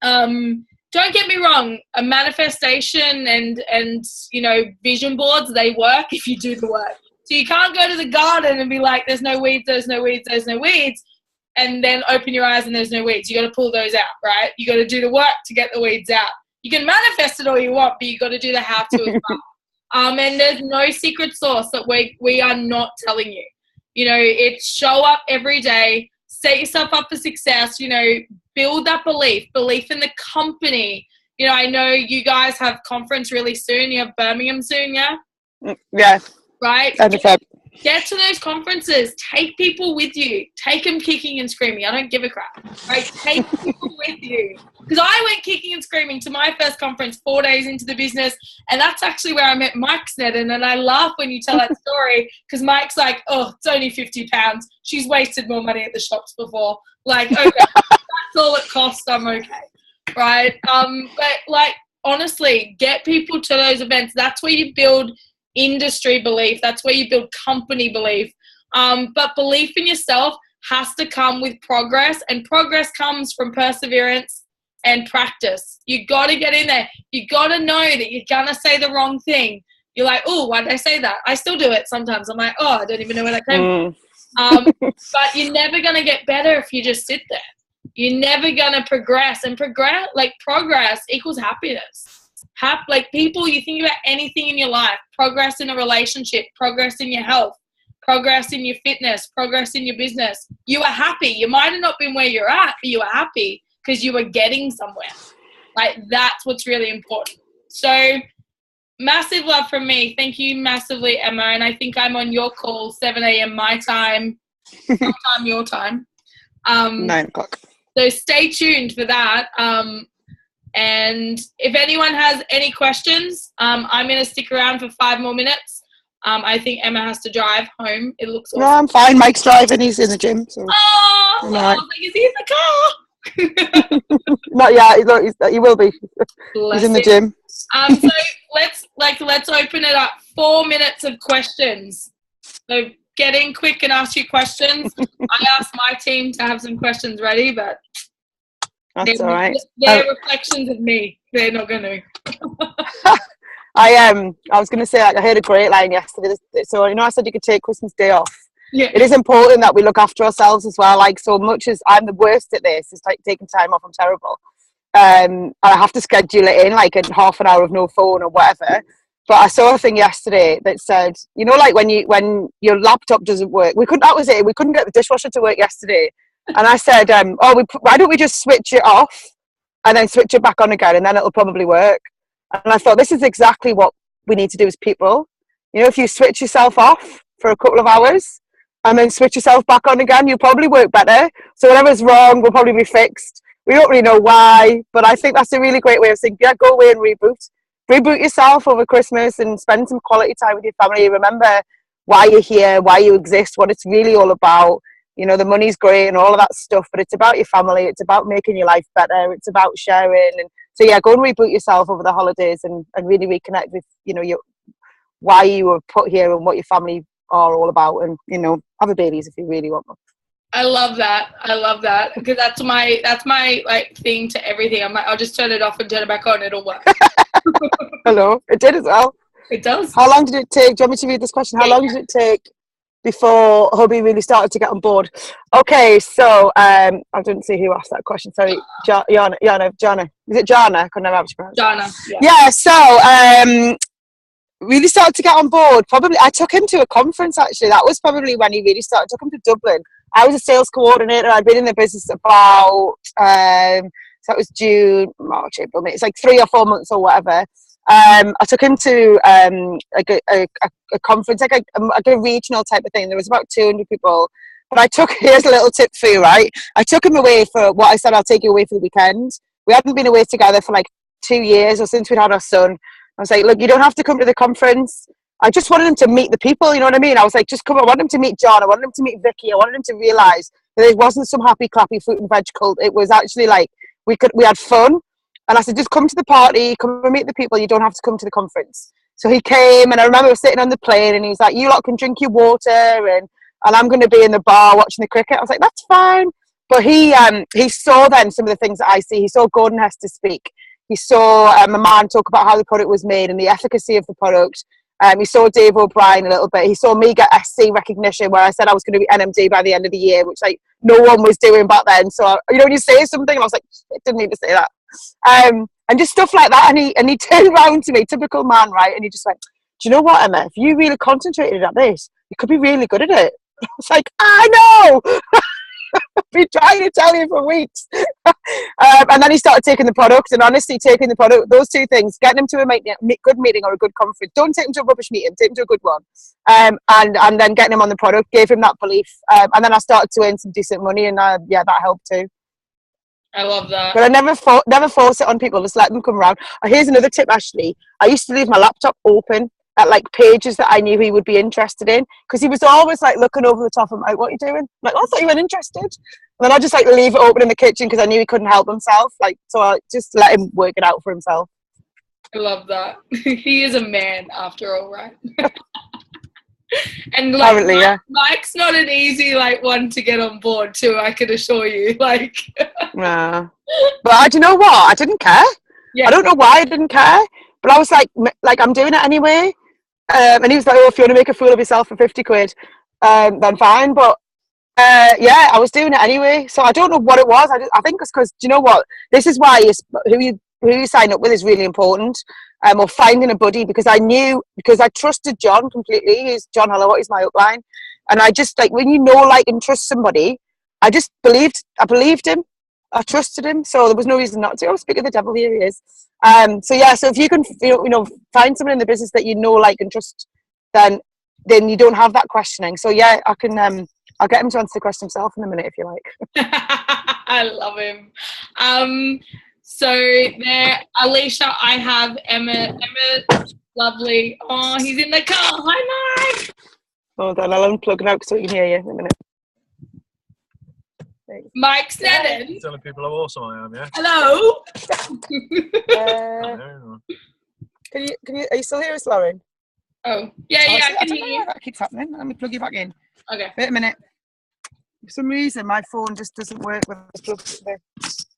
Don't get me wrong. A manifestation and vision boards, they work if you do the work. So you can't go to the garden and be like, there's no weeds, there's no weeds, there's no weeds, and then open your eyes and there's no weeds. You got to pull those out, right? You got to do the work to get the weeds out. You can manifest it all you want, but you got to do the how to as well. And there's no secret sauce that we are not telling you. It's show up every day, set yourself up for success, build that belief in the company. I know you guys have conference really soon. You have Birmingham soon, yeah? Yeah. Right? Get to those conferences. Take people with you. Take them kicking and screaming. I don't give a crap. Right? Take people with you. Because I went kicking and screaming to my first conference 4 days into the business, and that's actually where I met Mike Snedds. And I laugh when you tell that story because Mike's like, oh, it's only £50. She's wasted more money at the shops before. Like, okay, that's all it costs. I'm okay. Right? But honestly, get people to those events. That's where you build industry belief. That's where you build company belief. But belief in yourself has to come with progress, and progress comes from perseverance and practice. You got to get in there. You got to know that you're going to say the wrong thing. You're like, oh, why did I say that? I still do it sometimes. I'm like, oh, I don't even know where that came from. But you're never going to get better if you just sit there. You're never going to progress. And progress equals happiness. People, you think about anything in your life, progress in a relationship, progress in your health, progress in your fitness, progress in your business. You are happy. You might have not been where you're at, but you are happy because you are getting somewhere. That's what's really important. So massive love from me. Thank you massively, Emma. And I think I'm on your call, 7 a.m. my time, sometime your time. 9 o'clock. So stay tuned for that. And if anyone has any questions, I'm going to stick around for 5 more minutes. I think Emma has to drive home. It looks awesome. No, I'm fine. Mike's driving. He's in the gym. So. Oh, I was like, is he in the car? Not yet. He will be. He's in the gym. So let's open it up. 4 minutes of questions. So get in quick and ask you questions. I asked my team to have some questions ready, but that's all right. They're reflections of me. They're not going to. I was going to say, I heard a great line yesterday. So I said you could take Christmas Day off. Yeah. It is important that we look after ourselves as well. So much as I'm the worst at this, it's like taking time off. I'm terrible. I have to schedule it in, like a half an hour of no phone or whatever. But I saw a thing yesterday that said, when your laptop doesn't work, we couldn't get the dishwasher to work yesterday. And I said, why don't we just switch it off and then switch it back on again, and then it'll probably work. And I thought, this is exactly what we need to do as people. If you switch yourself off for a couple of hours and then switch yourself back on again, you'll probably work better. So whatever's wrong will probably be fixed. We don't really know why, but I think that's a really great way of saying, yeah, go away and reboot yourself over Christmas and spend some quality time with your family. Remember why you're here, why you exist, what it's really all about. The money's great and all of that stuff, but it's about your family. It's about making your life better. It's about sharing. And so, yeah, go and reboot yourself over the holidays and really reconnect with, why you were put here and what your family are all about, and, have a babies if you really want them. I love that because that's my thing to everything. I'm like, I'll just turn it off and turn it back on. It'll work. Hello. It did as well. It does. How long did it take? Do you want me to read this question? How long did it take before hubby really started to get on board? Okay, so I didn't see who asked that question. Sorry, Jana. Is it Jana? I couldn't remember how to pronounce it. Jana. Yeah. So really started to get on board. Probably I took him to a conference. Actually, that was probably when he really started. I took him to Dublin. I was a sales coordinator. I'd been in the business about so that was June, March, April, May. It's like 3 or 4 months or whatever. I took him to a conference, like a regional type of thing. There was about 200 people. But here's a little tip for you, right? I took him away for what I said, I'll take you away for the weekend. We hadn't been away together for like 2 years or since we'd had our son. I was like, look, you don't have to come to the conference. I just wanted him to meet the people, you know what I mean? I was like, just come. I wanted him to meet John. I wanted him to meet Vicky. I wanted him to realise that it wasn't some happy, clappy fruit and veg cult. It was actually like we had fun. And I said, just come to the party, come and meet the people. You don't have to come to the conference. So he came, and I remember sitting on the plane, and he was like, you lot can drink your water, and I'm going to be in the bar watching the cricket. I was like, that's fine. But he saw then some of the things that I see. He saw Gordon Hester speak. He saw a man talk about how the product was made and the efficacy of the product. He saw Dave O'Brien a little bit. He saw me get SC recognition where I said I was going to be NMD by the end of the year, which like no one was doing back then. So, you know, when you say something, and I was like, I didn't need to say that. And just stuff like that. And he turned around to me, typical man, right? And he just went, do you know what, Emma? If you really concentrated at this, you could be really good at it. I was like, I know! I've been trying to tell you for weeks. And then he started taking the product, and honestly, taking the product, those two things, getting him to a good meeting or a good conference. Don't take him to a rubbish meeting, take him to a good one. And then getting him on the product, gave him that belief. And then I started to earn some decent money, and yeah, that helped too. I love that. But I never force it on people, just let them come around. Here's another tip, Ashley. I used to leave my laptop open at like pages that I knew he would be interested in, because he was always like looking over the top of me, like, what are you doing? I'm like, oh, I thought you weren't interested. And then I just like leave it open in the kitchen because I knew he couldn't help himself. Like, so I just let him work it out for himself. I love that. He is a man after all, right? And like Apparently, yeah. Mike's not an easy like one to get on board too, I can assure you. Like Nah. But do you know what? I didn't care. Yeah. I don't know why I didn't care. But I was like I'm doing it anyway. And he was like, oh, if you want to make a fool of yourself for 50 quid, then fine. But yeah, I was doing it anyway. So I don't know what it was. I think it's because, do you know what? This is why who you sign up with is really important. Or finding a buddy, because I trusted John completely. He's John Holloway, he's my upline. And I just, like, when you know, like, and trust somebody, I believed him. I trusted him. So there was no reason not to. Oh, speak of the devil, here he is. So yeah, so if you can, you know, find someone in the business that you know, like, and trust, then you don't have that questioning. So yeah, I can, I'll get him to answer the question himself in a minute if you like. I love him. So there, Alicia, I have Emma, lovely. Oh, he's in the car. Hi, Mike. Hold on, I'll unplug now so we can hear you in a minute. Thanks. Mike Snedds. Telling people how awesome I am, yeah? Hello. Are you still here, Lauren? Oh, yeah, I can hear you. That keeps happening. Let me plug you back in. Okay. Wait a minute. For some reason, my phone just doesn't work when I plug the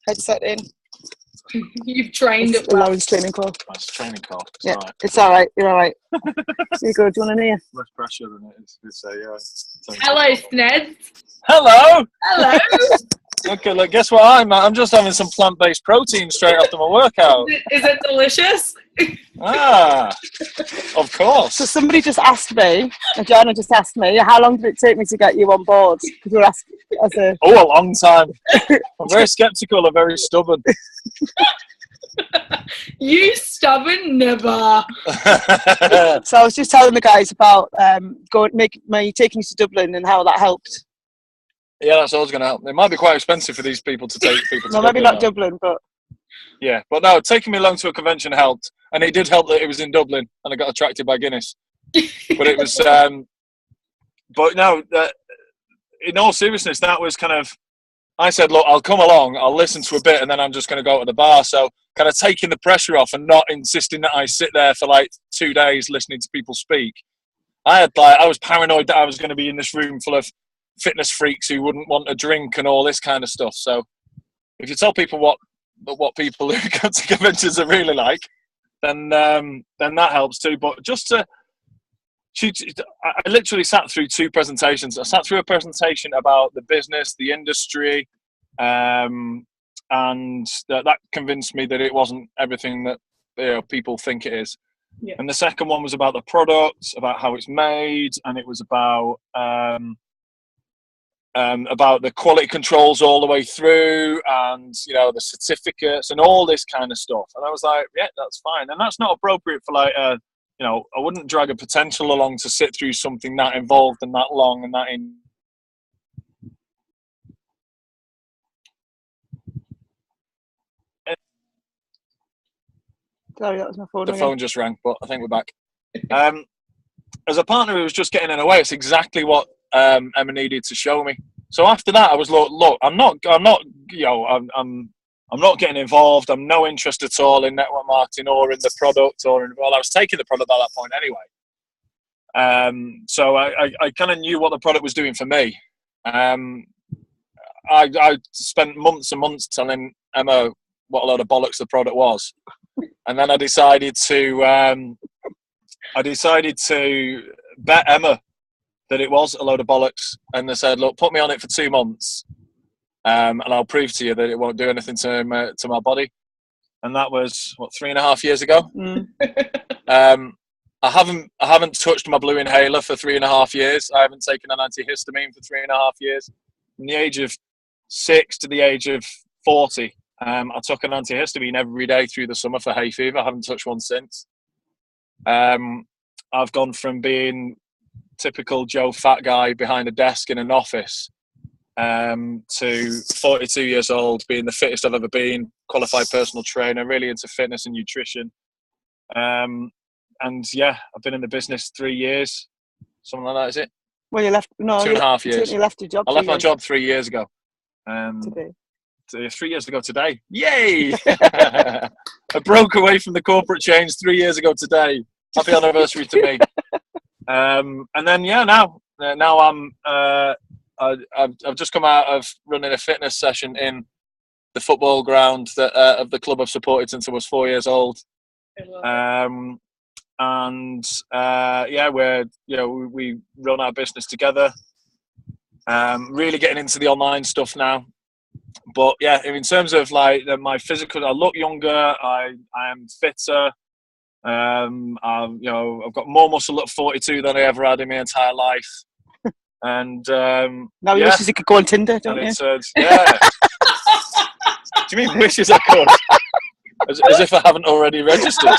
headset in. You've trained it. Lauren's training call. That's a training call. Yeah, it's all right. You're all right. You go. Do you want to hear? Less pressure than it is to say, yeah. Hello, Snedds. Hello. Hello. Okay, look, guess what I'm just having some plant-based protein straight after my workout. Is it delicious? Of course. So somebody just asked me, Joanna just asked me, how long did it take me to get you on board? Because you were asking a long time. I'm very sceptical and very stubborn. You stubborn, never. So I was just telling the guys about taking you to Dublin and how that helped. Yeah, that's always going to help. It might be quite expensive for these people to take people to no, Dublin. Maybe not Dublin, but... Yeah, but no, taking me along to a convention helped. And it did help that it was in Dublin and I got attracted by Guinness. But it was... but no, in all seriousness, that was kind of... I said, look, I'll come along, I'll listen to a bit, and then I'm just going to go to the bar. So kind of taking the pressure off and not insisting that I sit there for like 2 days listening to people speak. I was paranoid that I was going to be in this room full of fitness freaks who wouldn't want a drink and all this kind of stuff. So if you tell people what people who go to conventions are really like, then that helps too. But I literally sat through 2 presentations. I sat through a presentation about the business, the industry, and that convinced me that it wasn't everything that people think it is. Yeah. And the second one was about the product, about how it's made, and it was about the quality controls all the way through, and the certificates and all this kind of stuff. And I was like, yeah, that's fine. And that's not appropriate for like I wouldn't drag a potential along to sit through something that involved and that long and that in. Sorry, that was my phone. The again. phone just rang, but I think we're back. As a partner who was just getting in her way, it's exactly what Emma needed to show me. So after that, I was like, look, I'm not, I'm not getting involved. I'm no interest at all in network marketing or in the product I was taking the product at that point anyway. So I kind of knew what the product was doing for me. I spent months and months telling Emma what a load of bollocks the product was, and then I decided to bet Emma that it was a load of bollocks, and they said, look, put me on it for 2 months, and I'll prove to you that it won't do anything to my body. And that was 3.5 years ago. I haven't touched my blue inhaler for 3.5 years. I haven't taken an antihistamine for 3.5 years. From the age of 6 to the age of 40, I took an antihistamine every day through the summer for hay fever. I haven't touched one since. I've gone from being typical Joe fat guy behind a desk in an office to 42 years old, being the fittest I've ever been, qualified personal trainer, really into fitness and nutrition. And yeah, I've been in the business 3 years, something like that, is it? Well, you left, no, 2.5 years. You left your job. I left my job 3 years ago. Today. 3 years ago today. Yay! I broke away from the corporate chains 3 years ago today. Happy anniversary to me. And then now I've just come out of running a fitness session in the football ground of the club I've supported since I was 4 years old. We run our business together. Really getting into the online stuff now. But yeah, in terms of like my physical, I look younger. I am fitter. I've got more muscle at 42 than I ever had in my entire life. And now you wish you could go on Tinder, don't you? Yeah. Do you mean wishes I could? As if I haven't already registered.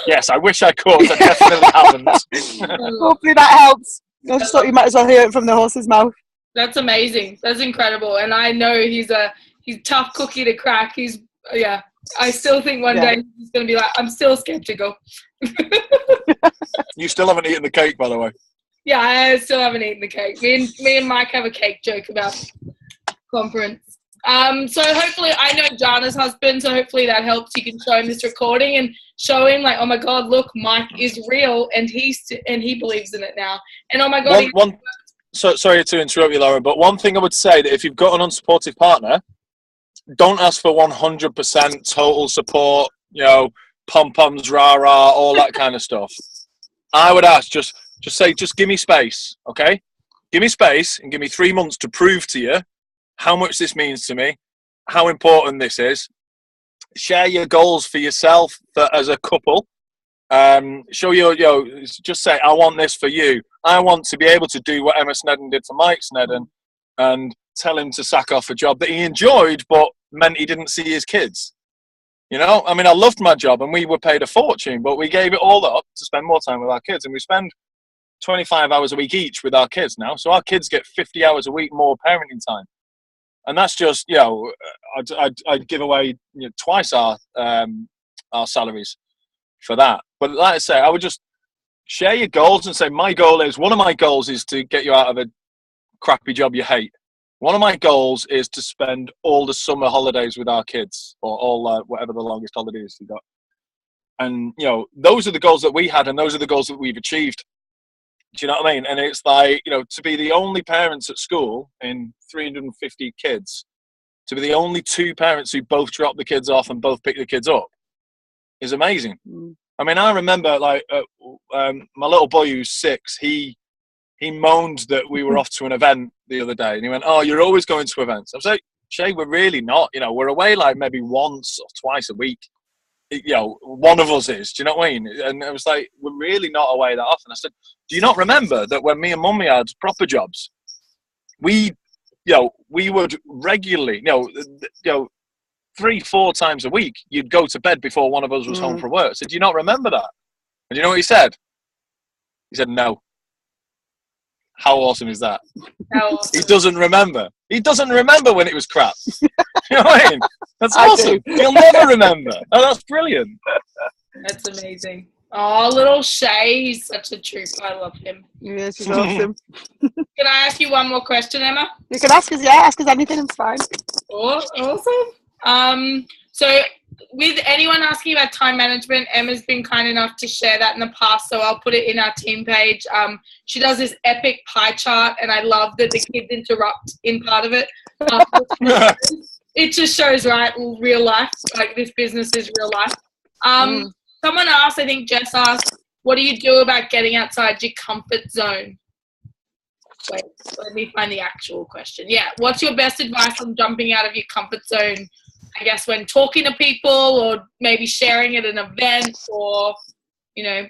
Yes, I wish I could. I definitely haven't. Hopefully that helps. I just thought you might as well hear it from the horse's mouth. That's amazing. That's incredible. And I know he's tough cookie to crack. I still think one day he's going to be like, I'm still skeptical. You still haven't eaten the cake, by the way. Yeah, I still haven't eaten the cake. Me and Mike have a cake joke about conference. So hopefully, I know Jana's husband, so hopefully that helps. You can show him this recording and show him like, oh my God, look, Mike is real, and he believes in it now. And oh my God. Sorry to interrupt you, Laura, but one thing I would say that if you've got an unsupportive partner, don't ask for 100% total support, pom-poms, rah-rah, all that kind of stuff. I would ask, just say, just give me space, okay? Give me space and give me 3 months to prove to you how much this means to me, how important this is. Share your goals for yourself as a couple. Show just say, I want this for you. I want to be able to do what Emma Snedden did for Mike Snedden and tell him to sack off a job that he enjoyed but meant he didn't see his kids. I loved my job and we were paid a fortune, but we gave it all up to spend more time with our kids, and we spend 25 hours a week each with our kids now, so our kids get 50 hours a week more parenting time. And that's just, I'd give away twice our salaries for that. But like I say, I would just share your goals and say, one of my goals is to get you out of a crappy job you hate. One of my goals is to spend all the summer holidays with our kids, or all whatever the longest holidays you got. And, those are the goals that we had, and those are the goals that we've achieved. Do you know what I mean? And it's like, to be the only parents at school in 350 kids, to be the only two parents who both drop the kids off and both pick the kids up is amazing. I remember my little boy who's 6, he moaned that we were off to an event the other day, and he went, "Oh, you're always going to events." I was like, "Shay, we're really not. We're away like maybe once or twice a week. One of us is. Do you know what I mean?" And I was like, "We're really not away that often." I said, "Do you not remember that when me and Mummy had proper jobs, we would regularly, 3-4 times a week, you'd go to bed before one of us was home from work." I said, "Do you not remember that?" And you know what he said? He said, "No." How awesome is that? He doesn't remember. He doesn't remember when it was crap. You know what I mean? That's I awesome. do. He'll never remember. Oh, that's brilliant. That's amazing. Oh, little Shay, he's such a trooper. I love him. Yeah, she's awesome. Can I ask you one more question, Emma? You can ask us anything, it's fine. Oh, awesome. So with anyone asking about time management, Emma's been kind enough to share that in the past, so I'll put it in our team page. She does this epic pie chart, and I love that the kids interrupt in part of it. It just shows, right, real life, like this business is real life. Someone asked, I think Jess asked, what do you do about getting outside your comfort zone? Wait, let me find the actual question. Yeah, what's your best advice on jumping out of your comfort zone, I guess, when talking to people or maybe sharing at an event or, you know,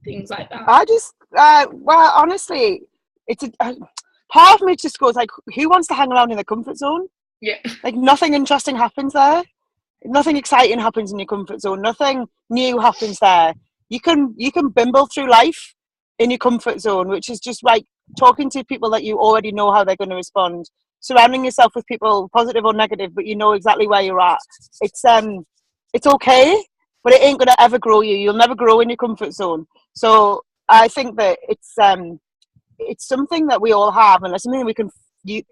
things like that? I just, well, honestly, it's part of me just goes like, who wants to hang around in the comfort zone? Yeah. Like nothing interesting happens there. Nothing exciting happens in your comfort zone. Nothing new happens there. You can bimble through life in your comfort zone, which is just like talking to people that you already know how they're going to respond. Surrounding yourself with people, positive or negative, but you know exactly where you're at. It's okay, but it ain't going to ever grow you. You'll never grow in your comfort zone. So I think that it's something that we all have, and it's something that you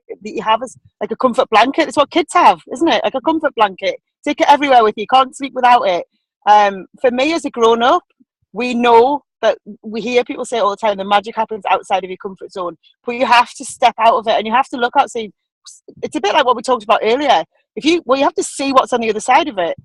have as like a comfort blanket. It's what kids have, isn't it? Like a comfort blanket. Take it everywhere with you. You can't sleep without it. For me, as a grown-up, we know that we hear people say all the time, the magic happens outside of your comfort zone. But you have to step out of it, and you have to look out. See, it's a bit like what we talked about earlier. You have to see what's on the other side of it.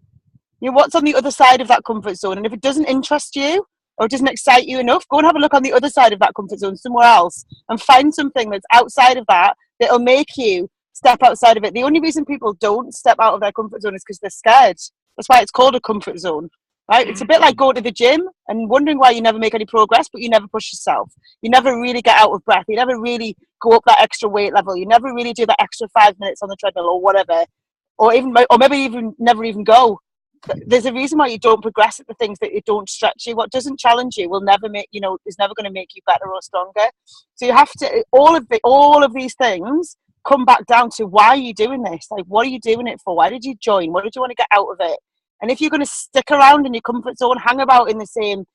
You know, what's on the other side of that comfort zone, and if it doesn't interest you or it doesn't excite you enough, go and have a look on the other side of that comfort zone somewhere else, and find something that's outside of that that'll make you step outside of it. The only reason people don't step out of their comfort zone is because they're scared. That's why it's called a comfort zone, right? It's a bit like going to the gym and wondering why you never make any progress, but you never push yourself. You never really get out of breath. You never really go up that extra weight level. You never really do that extra 5 minutes on the treadmill or whatever, or maybe even never even go. There's a reason why you don't progress at the things that don't stretch you. What doesn't challenge you will never make, is never going to make you better or stronger. So you have to, all of these things come back down to, why are you doing this? Like, what are you doing it for? Why did you join? What did you want to get out of it? And if you're going to stick around in your comfort zone, hang about in the same,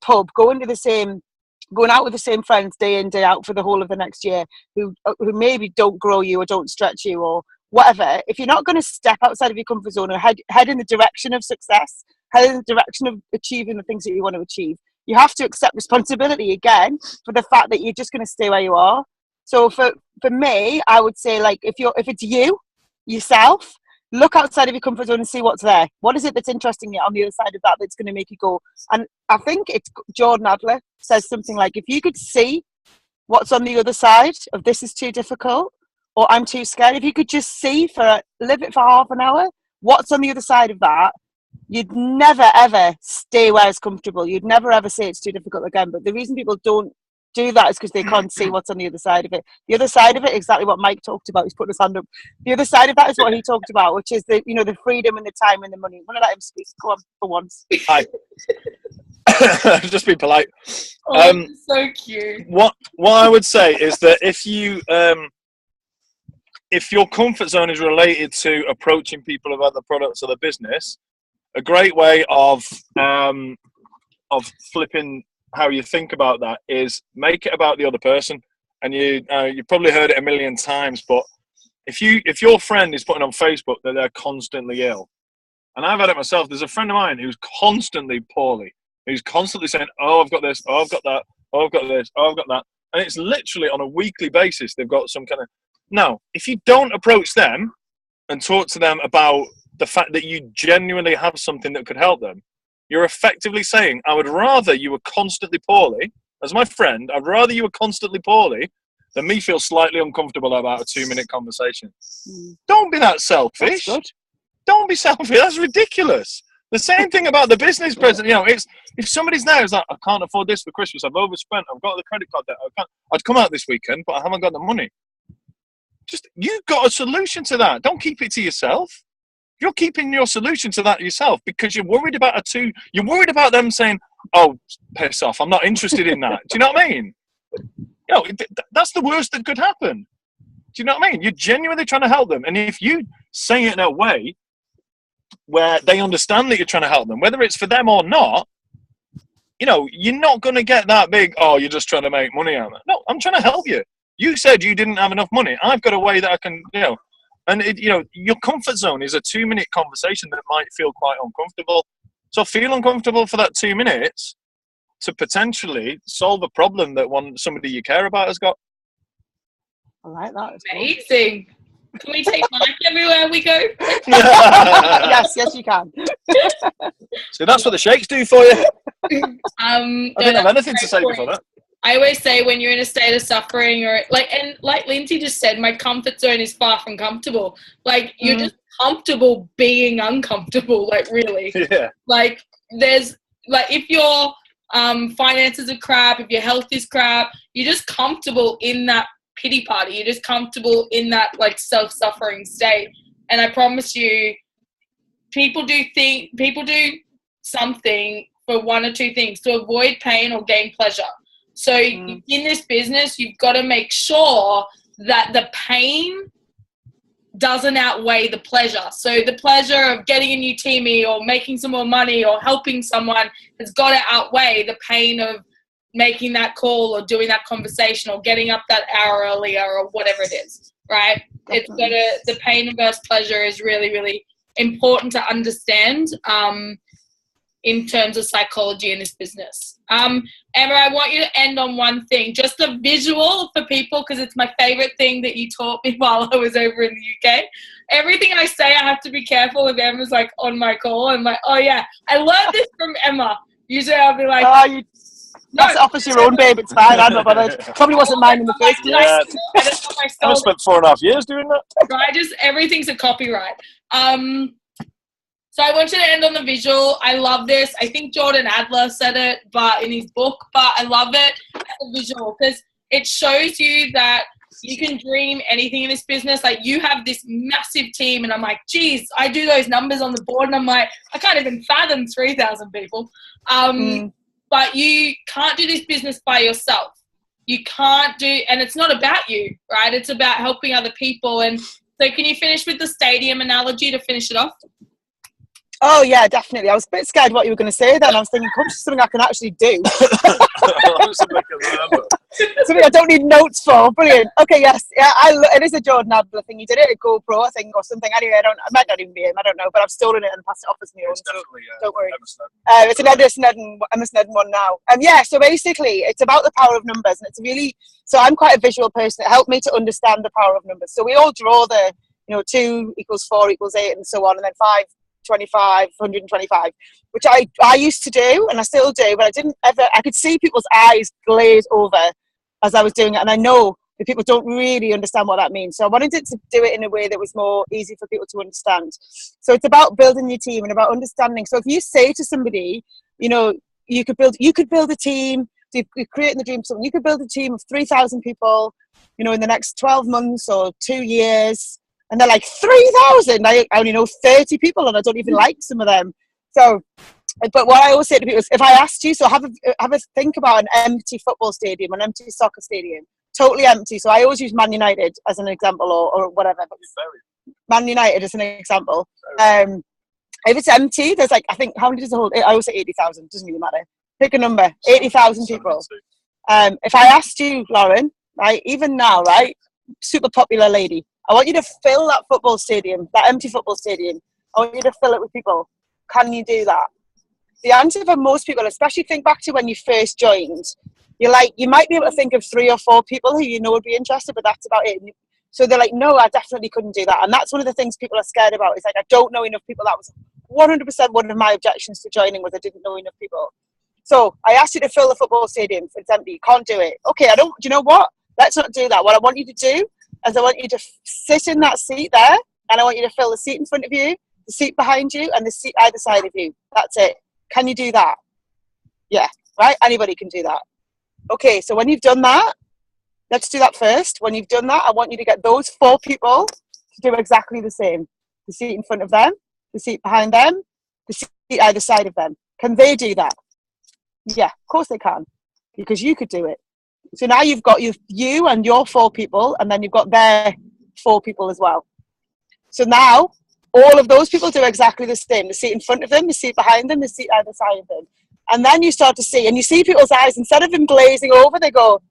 pub, going out with the same friends day in, day out for the whole of the next year, who maybe don't grow you or don't stretch you or whatever, if you're not going to step outside of your comfort zone or head in the direction of success, head in the direction of achieving the things that you want to achieve, you have to accept responsibility again for the fact that you're just going to stay where you are. So for me, I would say, like, if it's yourself, look outside of your comfort zone and see what's there. What is it that's interesting you on the other side of that that's going to make you go? And I think it's Jordan Adler says something like, if you could see what's on the other side of this is too difficult or I'm too scared, if you could just live it for half an hour, what's on the other side of that, you'd never ever stay where it's comfortable. You'd never ever say it's too difficult again. But the reason people don't do that is because they can't see what's on the other side of it. The other side of it, exactly what Mike talked about. He's putting his hand up. The other side of that is what he talked about, which is the freedom and the time and the money. I'm gonna let him speak. Go on for once. Hi. Just be polite. So cute. What I would say is that if your comfort zone is related to approaching people about the products or the business, a great way of flipping how you think about that is make it about the other person. And you probably heard it a million times, but if your friend is putting on Facebook that they're constantly ill, and I've had it myself, there's a friend of mine who's constantly poorly, who's constantly saying, oh, I've got this, oh, I've got that, oh, I've got this, oh, I've got that. And it's literally on a weekly basis, they've got some kind of... Now, if you don't approach them and talk to them about the fact that you genuinely have something that could help them, you're effectively saying, I would rather you were constantly poorly, as my friend, I'd rather you were constantly poorly than me feel slightly uncomfortable about a 2-minute conversation. Don't be that selfish. Don't be selfish. That's ridiculous. The same thing about the business president. It's if somebody's there who's like, I can't afford this for Christmas, I've overspent, I've got the credit card debt, I'd come out this weekend, but I haven't got the money. Just, you've got a solution to that. Don't keep it to yourself. You're keeping your solution to that yourself because you're worried about you're worried about them saying, oh, piss off, I'm not interested in that. Do you know what I mean? That's the worst that could happen. you know what I mean? You're genuinely trying to help them. And if you say it in a way where they understand that you're trying to help them, whether it's for them or not, you know, you're not going to get that big, oh, you're just trying to make money out of it. No, I'm trying to help you. You said you didn't have enough money. I've got a way that I can, you know, and, you know, your comfort zone is a 2-minute conversation that might feel quite uncomfortable. So feel uncomfortable for that 2 minutes to potentially solve a problem that somebody you care about has got. I like that. Amazing. Can we take Mike everywhere we go? Yes, you can. So that's what the shakes do for you. I didn't have anything to say before that. I always say when you're in a state of suffering, or like Lindsay just said, my comfort zone is far from comfortable. Like you're just comfortable being uncomfortable. Like really. Yeah. Like there's like if your finances are crap, if your health is crap, you're just comfortable in that pity party. You're just comfortable in that like self-suffering state. And I promise you, people do something for one or two things: to avoid pain or gain pleasure. So in this business, you've got to make sure that the pain doesn't outweigh the pleasure. So the pleasure of getting a new teamie or making some more money or helping someone has got to outweigh the pain of making that call or doing that conversation or getting up that hour earlier or whatever it is, right? It's got to, the pain versus pleasure is really, really important to understand in terms of psychology in this business. Emma, I want you to end on one thing, just a visual for people, because it's my favorite thing that you taught me while I was over in the UK. Everything I say, I have to be careful if Emma's like on my call. I'm like, oh yeah, I learned this from Emma. Usually I'll be like, oh, you pass it off as your own, babe. It's fine. I'm not bothered. Probably wasn't mine in the first place. Yeah. I spent 4.5 years doing that. So everything's a copyright. So I want you to end on the visual. I love this. I think Jordan Adler said it, but in his book, but I love it as a visual because it shows you that you can dream anything in this business. Like you have this massive team, and I'm like, geez, I do those numbers on the board, and I'm like, I can't even fathom 3,000 people. But you can't do this business by yourself. You can't do, and it's not about you, right? It's about helping other people. And so can you finish with the stadium analogy to finish it off? Oh yeah, definitely. I was a bit scared what you were going to say then. I was thinking, come to something I can actually do. Something I don't need notes for. Brilliant. Okay, yes. Yeah, it is a Jordan Adler thing. He did it at GoPro, I think, or something. Anyway, I might not even be him. I don't know, but I've stolen it and passed it off as my own. So don't worry. It's an Emma Snedden one now. Yeah, so basically, it's about the power of numbers, and it's really. So I'm quite a visual person. It helped me to understand the power of numbers. So we all draw the, 2 = 4 = 8, and so on, and then 5. 25, 125, which I used to do, and I still do, but I could see people's eyes glaze over as I was doing it, and I know that people don't really understand what that means. So I wanted it to do it in a way that was more easy for people to understand. So it's about building your team and about understanding. So if you say to somebody, you could build a team, you're creating the dream, you could build a team of 3,000 people, in the next 12 months or 2 years. And they're like, 3,000? I only know 30 people and I don't even like some of them. So, but what I always say to people is, if I asked you, so have a think about an empty football stadium, an empty soccer stadium, totally empty. So I always use Man United as an example or whatever. But Man United as an example. If it's empty, there's like, I think, how many does it hold? I always say 80,000, doesn't really matter. Pick a number, 80,000 people. If I asked you, Lauren, right, even now, right, super popular lady, I want you to fill that football stadium, that empty football stadium. I want you to fill it with people. Can you do that? The answer for most people, especially think back to when you first joined, you might be able to think of 3 or 4 people who would be interested, but that's about it. So they're like, no, I definitely couldn't do that. And that's one of the things people are scared about. It's like, I don't know enough people. That was 100% one of my objections to joining, was I didn't know enough people. So I asked you to fill the football stadium. It's empty. You can't do it. Okay, do you know what? Let's not do that. What I want you to do is I want you to sit in that seat there, and I want you to fill the seat in front of you, the seat behind you, and the seat either side of you. That's it. Can you do that? Yeah, right? Anybody can do that. Okay, so when you've done that, let's do that first. When you've done that, I want you to get those 4 people to do exactly the same. The seat in front of them, the seat behind them, the seat either side of them. Can they do that? Yeah, of course they can, because you could do it. So now you've got you and your 4 people, and then you've got their 4 people as well. So now all of those people do exactly the same. The seat in front of them, the seat behind them, the seat either side of them. And then you start to see, and you see people's eyes, instead of them glazing over, they go,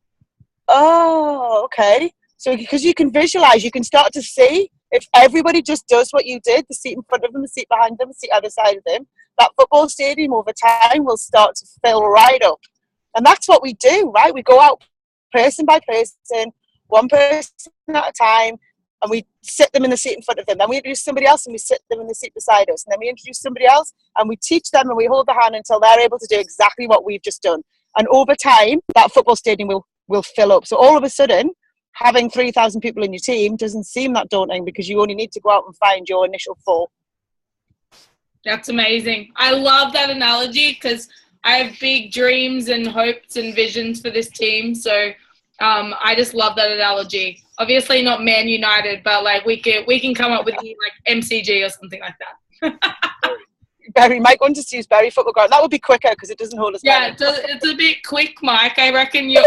oh, okay. So because you can visualize, you can start to see, if everybody just does what you did, the seat in front of them, the seat behind them, the seat either side of them, that football stadium over time will start to fill right up. And that's what we do, right? We go out person by person, one person at a time, and we sit them in the seat in front of them. Then we introduce somebody else and we sit them in the seat beside us. And then we introduce somebody else and we teach them and we hold their hand until they're able to do exactly what we've just done. And over time, that football stadium will fill up. So all of a sudden, having 3,000 people in your team doesn't seem that daunting, because you only need to go out and find your initial 4. That's amazing. I love that analogy, because I have big dreams and hopes and visions for this team. So I just love that analogy. Obviously not Man United, but like we can come up with like MCG or something like that. Barry, Mike wants us to use Barry Football Ground. That would be quicker because it doesn't hold us down. Yeah, it's a bit quick, Mike. I reckon your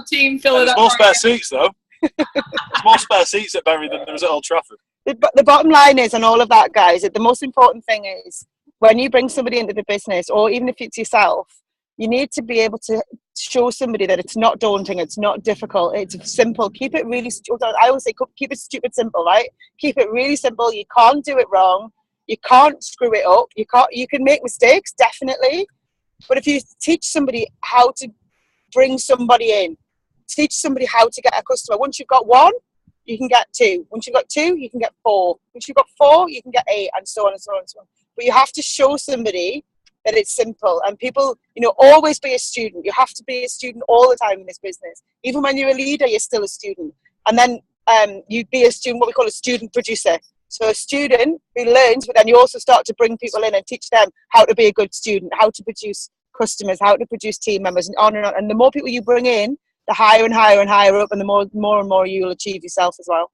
team fill it up. There's more spare seats, though. There's more spare seats at Barry than there is at Old Trafford. The bottom line is, and all of that, guys, the most important thing is, when you bring somebody into the business, or even if it's yourself, you need to be able to show somebody that it's not daunting, it's not difficult, it's simple. Keep it really, I always say, keep it stupid simple, right? Keep it really simple. You can't do it wrong. You can't screw it up. You can make mistakes, definitely. But if you teach somebody how to bring somebody in, teach somebody how to get a customer. Once you've got 1, you can get 2. Once you've got 2, you can get 4. Once you've got 4, you can get 8, and so on and so on and so on. But you have to show somebody that it's simple. And people, always be a student. You have to be a student all the time in this business. Even when you're a leader, you're still a student. And then you'd be a student, what we call a student producer. So a student who learns, but then you also start to bring people in and teach them how to be a good student, how to produce customers, how to produce team members, and on and on. And the more people you bring in, the higher and higher and higher up, and the more and more you'll achieve yourself as well.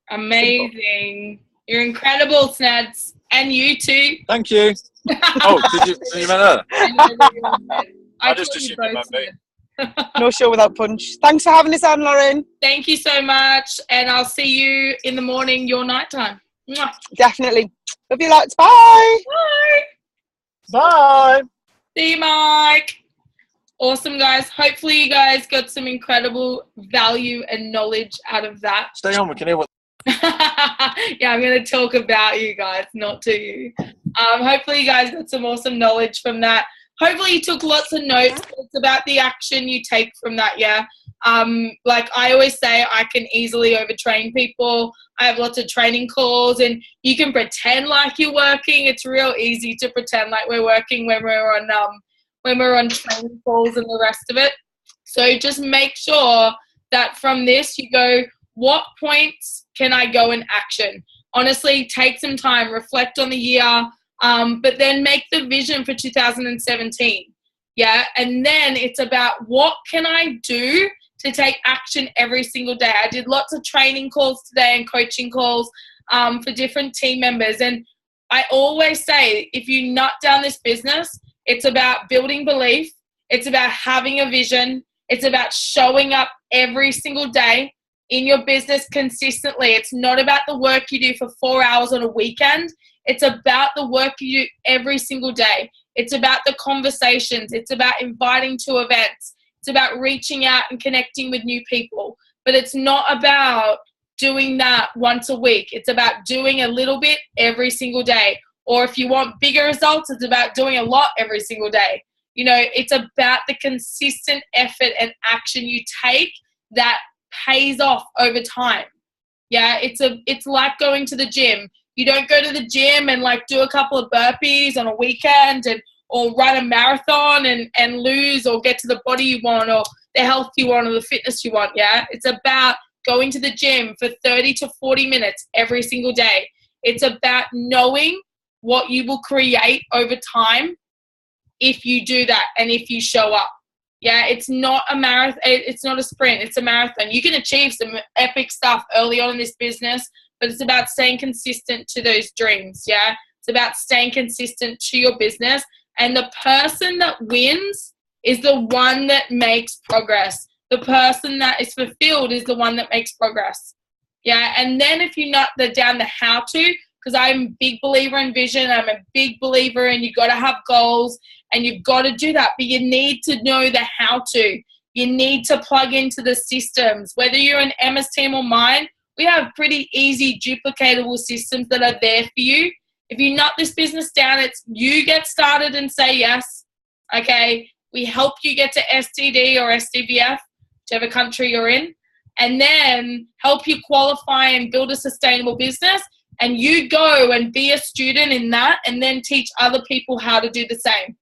Amazing. Simple. You're incredible, Snedds. And you too. Thank you. Oh, did you meant that? I just assumed you meant me. No show without punch. Thanks for having us on, Lauren. Thank you so much. And I'll see you in the morning, your nighttime. Mwah. Definitely. Love you lots. Bye. Bye. Bye. See you, Mike. Awesome, guys. Hopefully you guys got some incredible value and knowledge out of that. Stay on, we can hear what... Yeah, I'm going to talk about you guys, not to you. Hopefully you guys got some awesome knowledge from that. Hopefully you took lots of notes. It's about the action you take from that, yeah. Like I always say, I can easily overtrain people. I have lots of training calls, and you can pretend like you're working. It's real easy to pretend like we're working when we're on training calls and the rest of it. So just make sure that from this you go, what points can I go in action? Honestly, take some time, reflect on the year, but then make the vision for 2017. Yeah, and then it's about what can I do to take action every single day. I did lots of training calls today and coaching calls for different team members. And I always say, if you nut down this business, it's about building belief. It's about having a vision. It's about showing up every single day in your business consistently. It's not about the work you do for 4 hours on a weekend. It's about the work you do every single day. It's about the conversations. It's about inviting to events. It's about reaching out and connecting with new people. But it's not about doing that once a week. It's about doing a little bit every single day. Or if you want bigger results, it's about doing a lot every single day. It's about the consistent effort and action you take that pays off over time. Yeah, it's like going to the gym. You don't go to the gym and like do a couple of burpees on a weekend or run a marathon and lose or get to the body you want or the health you want or the fitness you want. Yeah, it's about going to the gym for 30 to 40 minutes every single day. It's about knowing what you will create over time if you do that and if you show up. Yeah, it's not a marathon. It's not a sprint. It's a marathon. You can achieve some epic stuff early on in this business, but it's about staying consistent to those dreams. Yeah, it's about staying consistent to your business. And the person that wins is the one that makes progress, the person that is fulfilled is the one that makes progress. Yeah, and then if you nut down the how to, because I'm a big believer in vision, I'm a big believer in you got to have goals and you've got to do that, but you need to know the how to. You need to plug into the systems. Whether you're in Emma's team or mine, we have pretty easy duplicatable systems that are there for you. If you nut this business down, it's you get started and say yes. Okay, we help you get to STD or SDVF, whichever country you're in, and then help you qualify and build a sustainable business. And you go and be a student in that and then teach other people how to do the same.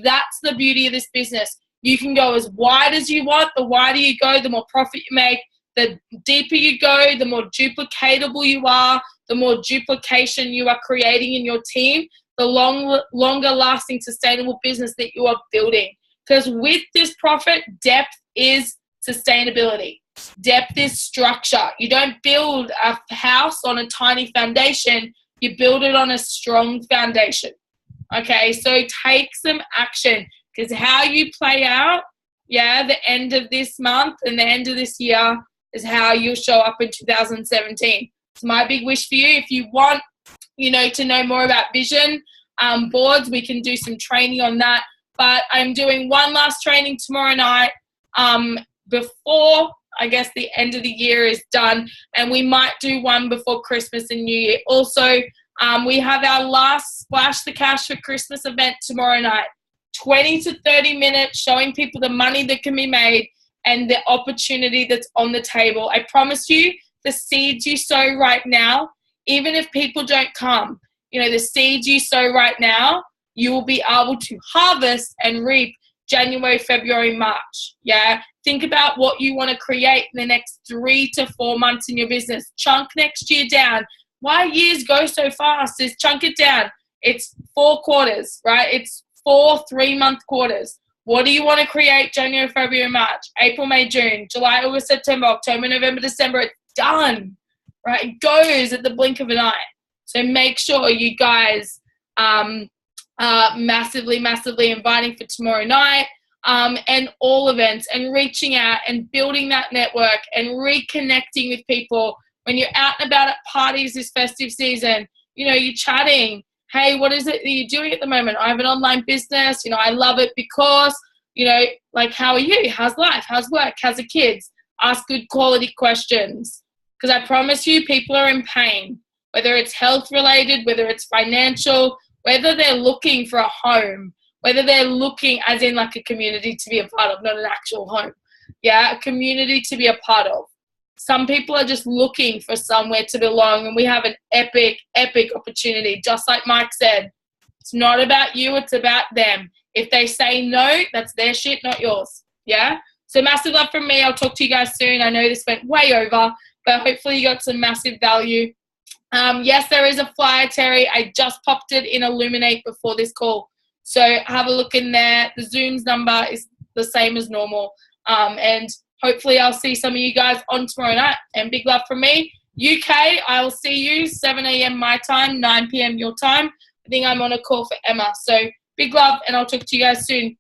That's the beauty of this business. You can go as wide as you want. The wider you go, the more profit you make. The deeper you go, the more duplicatable you are, the more duplication you are creating in your team, the longer lasting sustainable business that you are building. Because with this profit, depth is sustainability. Depth is structure. You don't build a house on a tiny foundation. You build it on a strong foundation. Okay, so take some action, because how you play out, the end of this month and the end of this year is how you'll show up in 2017. It's my big wish for you. If you want, to know more about vision boards, we can do some training on that. But I'm doing one last training tomorrow night before, I guess, the end of the year is done. And we might do one before Christmas and New Year. Also, we have our last Splash the Cash for Christmas event tomorrow night. 20 to 30 minutes showing people the money that can be made and the opportunity that's on the table. I promise you, the seeds you sow right now, even if people don't come, the seeds you sow right now, you will be able to harvest and reap January, February, March. Yeah. Think about what you want to create in the next 3 to 4 months in your business. Chunk next year down. Why years go so fast is chunk it down. It's 4 quarters, right? It's 4 3-month quarters. What do you want to create January, February, March, April, May, June, July, August, September, October, November, December? It's done, right? It goes at the blink of an eye. So make sure you guys massively inviting for tomorrow night and all events and reaching out and building that network and reconnecting with people. When you're out and about at parties this festive season, you're chatting. Hey, what is it that you're doing at the moment? I have an online business. I love it because, how are you? How's life? How's work? How's the kids? Ask good quality questions. Because I promise you, people are in pain, whether it's health related, whether it's financial, whether they're looking for a home, whether they're looking as in like a community to be a part of, not an actual home. Yeah, a community to be a part of. Some people are just looking for somewhere to belong, and we have an epic opportunity. Just like Mike said, it's not about you, it's about them. If they say no, that's their shit, not yours. Yeah? So massive love from me. I'll talk to you guys soon. I know this went way over, but hopefully you got some massive value. Yes, there is a flyer, Terry. I just popped it in Illuminate before this call. So have a look in there. The Zoom's number is the same as normal. And hopefully I'll see some of you guys on tomorrow night. And big love from me. UK, I'll see you 7 a.m. my time, 9 p.m. your time. I think I'm on a call for Emma. So big love, and I'll talk to you guys soon.